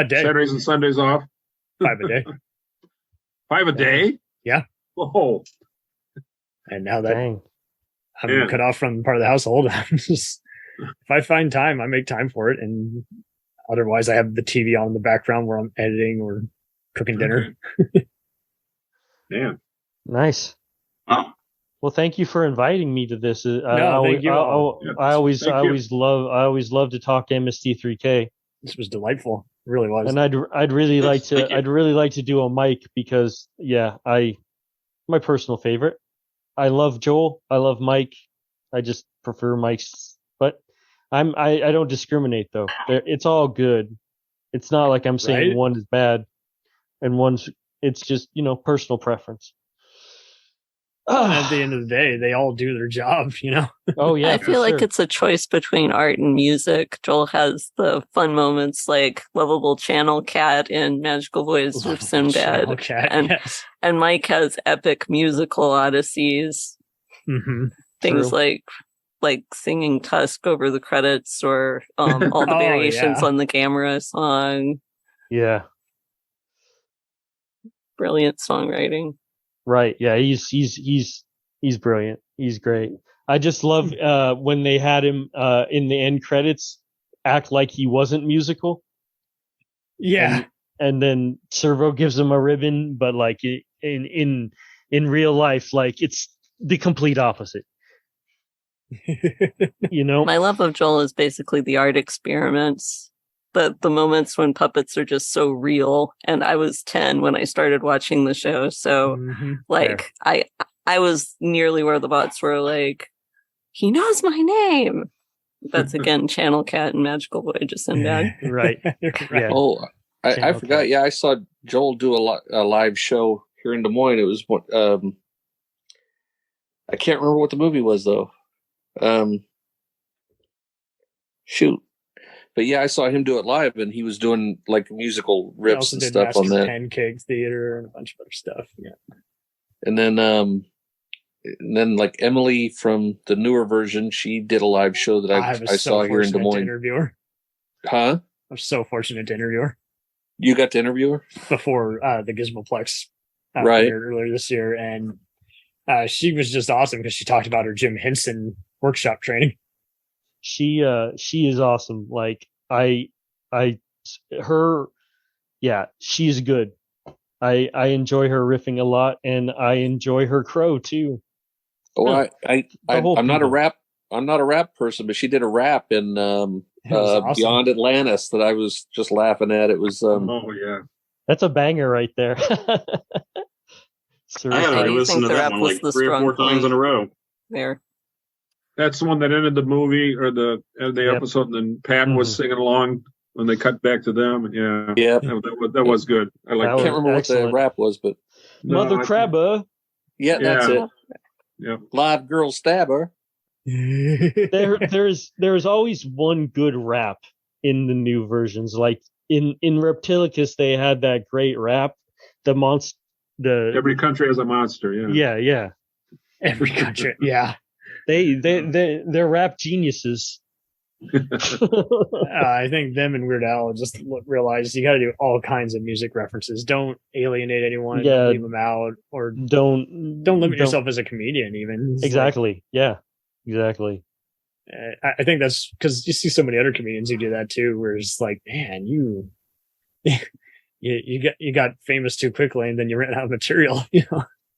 Speaker 1: day.
Speaker 7: Saturdays and Sundays off?
Speaker 1: 5 a day.
Speaker 7: 5 a day?
Speaker 1: Yeah.
Speaker 7: Whoa.
Speaker 1: And now that I'm cut off from part of the household, I'm just, if I find time, I make time for it. And otherwise, I have the TV on in the background where I'm editing or cooking dinner.
Speaker 7: Yeah.
Speaker 4: Nice.
Speaker 3: Wow.
Speaker 4: Well, thank you for inviting me to this.
Speaker 1: Thank you.
Speaker 4: I always love to talk MST3k.
Speaker 1: This was delightful. It really was.
Speaker 4: And I'd really like to do a mic because my personal favorite. I love Joel. I love Mike. I just prefer Mike's, but I don't discriminate though. It's all good. It's not like I'm saying one is bad and it's just, personal preference.
Speaker 1: At the end of the day, they all do their job,
Speaker 4: Oh yeah.
Speaker 5: I feel like it's a choice between art and music. Joel has the fun moments like Lovable Channel Cat and Magical Voice of Sinbad. And Mike has epic musical odysseys.
Speaker 1: Mm-hmm.
Speaker 5: Things like singing Tusk over the credits or all the variations on the camera song.
Speaker 4: Yeah.
Speaker 5: Brilliant songwriting.
Speaker 4: Right. Yeah, he's brilliant. He's great. I just love when they had him in the end credits act like he wasn't musical.
Speaker 1: Yeah.
Speaker 4: And then Servo gives him a ribbon, but like in real life, like it's the complete opposite.
Speaker 5: My love of Joel is basically the art experiments. The moments when puppets are just so real. And I was 10 when I started watching the show. So I was nearly where the bots were like, he knows my name. That's again, Channel Cat and Magical Voyage of Sinbad.
Speaker 4: Right. Yeah.
Speaker 6: Oh, I forgot. Yeah, I saw Joel do a live show here in Des Moines. It was I can't remember what the movie was though. Shoot. But yeah, I saw him do it live, and he was doing like musical rips and stuff on that.
Speaker 1: Pancake Theater and a bunch of other stuff. Yeah.
Speaker 6: And then like Emily from the newer version, she did a live show that I saw here in Des Moines.
Speaker 1: Interview her.
Speaker 6: Huh?
Speaker 1: I'm so fortunate to interview her.
Speaker 6: You got to interview her
Speaker 1: before the Gizmoplex
Speaker 6: right
Speaker 1: earlier this year, and she was just awesome because she talked about her Jim Henson workshop training.
Speaker 4: She is awesome. Like she's good. I enjoy her riffing a lot, and I enjoy her crow too.
Speaker 6: Oh, I'm not a rap person, but she did a rap in awesome. Beyond Atlantis that I was just laughing at. It was
Speaker 7: oh yeah,
Speaker 4: that's a banger right there.
Speaker 3: I gotta listen to that one like 3 or 4 times in a row.
Speaker 5: There.
Speaker 7: That's the one that ended the movie or the episode, and then Pat was singing along when they cut back to them. Yeah, that was good. I like.
Speaker 6: I can't remember what the rap was, but
Speaker 4: Mother Crabber.
Speaker 6: Yeah, that's it.
Speaker 7: Yeah,
Speaker 6: Live Girl Stabber.
Speaker 4: There's always one good rap in the new versions. Like in Reptilicus, they had that great rap.
Speaker 7: Every country has a monster.
Speaker 4: Yeah.
Speaker 1: Every country. Yeah.
Speaker 4: They're rap geniuses.
Speaker 1: I think them and Weird Al just realized you got to do all kinds of music references. Don't alienate anyone.
Speaker 4: Yeah,
Speaker 1: leave them out, or don't limit yourself as a comedian. Even it's
Speaker 4: exactly. Exactly.
Speaker 1: I think that's because you see so many other comedians who do that too. Where it's like, man, you got famous too quickly, and then you ran out of material.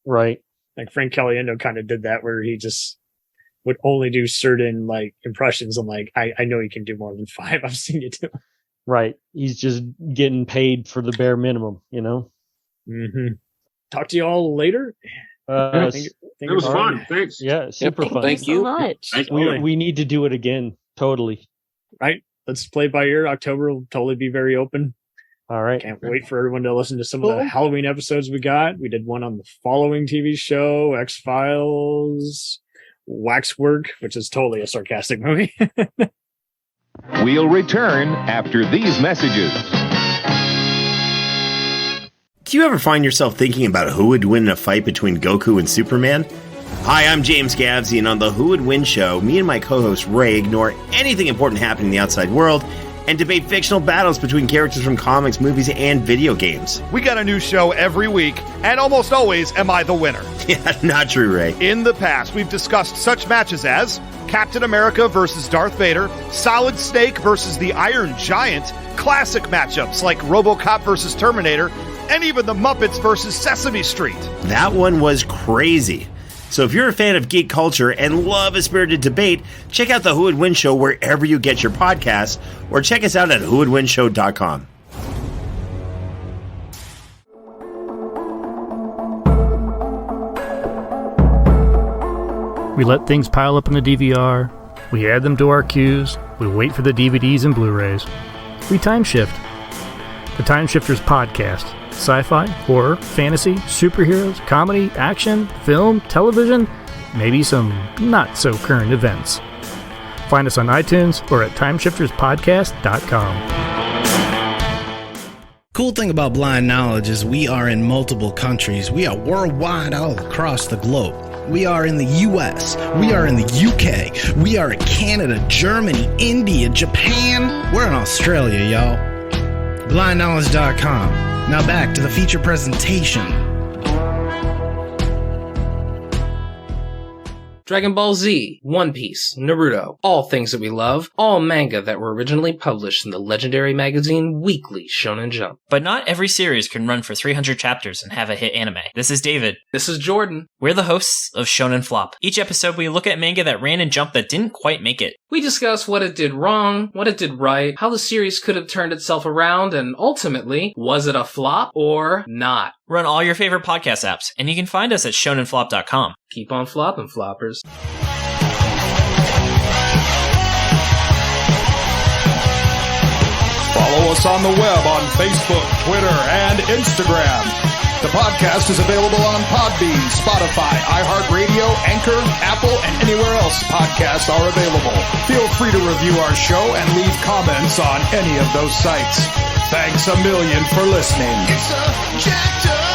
Speaker 4: Right.
Speaker 1: Like Frank Caliendo kind of did that, where he just would only do certain like impressions. I'm like, I know you can do more than 5. I've seen you do.
Speaker 4: Right. He's just getting paid for the bare minimum,
Speaker 1: Mm-hmm. Talk to you all later.
Speaker 7: It was fun. Thanks.
Speaker 4: Yeah, super fun.
Speaker 5: Thank you so much.
Speaker 4: We need to do it again. Totally.
Speaker 1: Right. Let's play by ear. October will totally be very open.
Speaker 4: All right.
Speaker 1: Can't wait for everyone to listen to some of the Halloween episodes we got. We did one on the following TV show, X-Files, Waxwork, which is totally a sarcastic movie.
Speaker 8: We'll return after these messages.
Speaker 9: Do you ever find yourself thinking about who would win in a fight between Goku and Superman? Hi, I'm James Gavsey, and on the Who Would Win show, me and my co-host Ray ignore anything important happening in the outside world and debate fictional battles between characters from comics, movies, and video games.
Speaker 10: We got a new show every week, and almost always am I the winner.
Speaker 9: Yeah, not true, Ray.
Speaker 10: In the past, we've discussed such matches as Captain America versus Darth Vader, Solid Snake versus the Iron Giant, classic matchups like RoboCop versus Terminator, and even the Muppets versus Sesame Street.
Speaker 9: That one was crazy. So if you're a fan of geek culture and love a spirited debate, check out the Who Would Win show wherever you get your podcasts, or check us out at whowouldwinshow.com.
Speaker 11: We let things pile up in the DVR, we add them to our queues, we wait for the DVDs and Blu-rays. We time shift. The Time Shifters Podcast. Sci-fi, horror, fantasy, superheroes, comedy, action, film, television, maybe some not-so-current events. Find us on iTunes or at timeshifterspodcast.com.
Speaker 12: Cool thing about Blind Knowledge is we are in multiple countries. We are worldwide all across the globe. We are in the US. We are in the UK. We are in Canada, Germany, India, Japan. We're in Australia, y'all. BlindKnowledge.com. Now back to the feature presentation.
Speaker 13: Dragon Ball Z, One Piece, Naruto, all things that we love, all manga that were originally published in the legendary magazine Weekly Shonen Jump.
Speaker 14: But not every series can run for 300 chapters and have a hit anime. This is David.
Speaker 13: This is Jordan.
Speaker 14: We're the hosts of Shonen Flop. Each episode we look at manga that ran in Jump that didn't quite make it.
Speaker 13: We discuss what it did wrong, what it did right, how the series could have turned itself around, and ultimately, was it a flop or not?
Speaker 14: Run all your favorite podcast apps, and you can find us at shonenflop.com.
Speaker 13: Keep on flopping, floppers.
Speaker 10: Follow us on the web on Facebook, Twitter, and Instagram. The podcast is available on Podbean, Spotify, iHeartRadio, Anchor, Apple, and anywhere else podcasts are available. Feel free to review our show and leave comments on any of those sites. Thanks a million for listening.
Speaker 15: It's a jacked up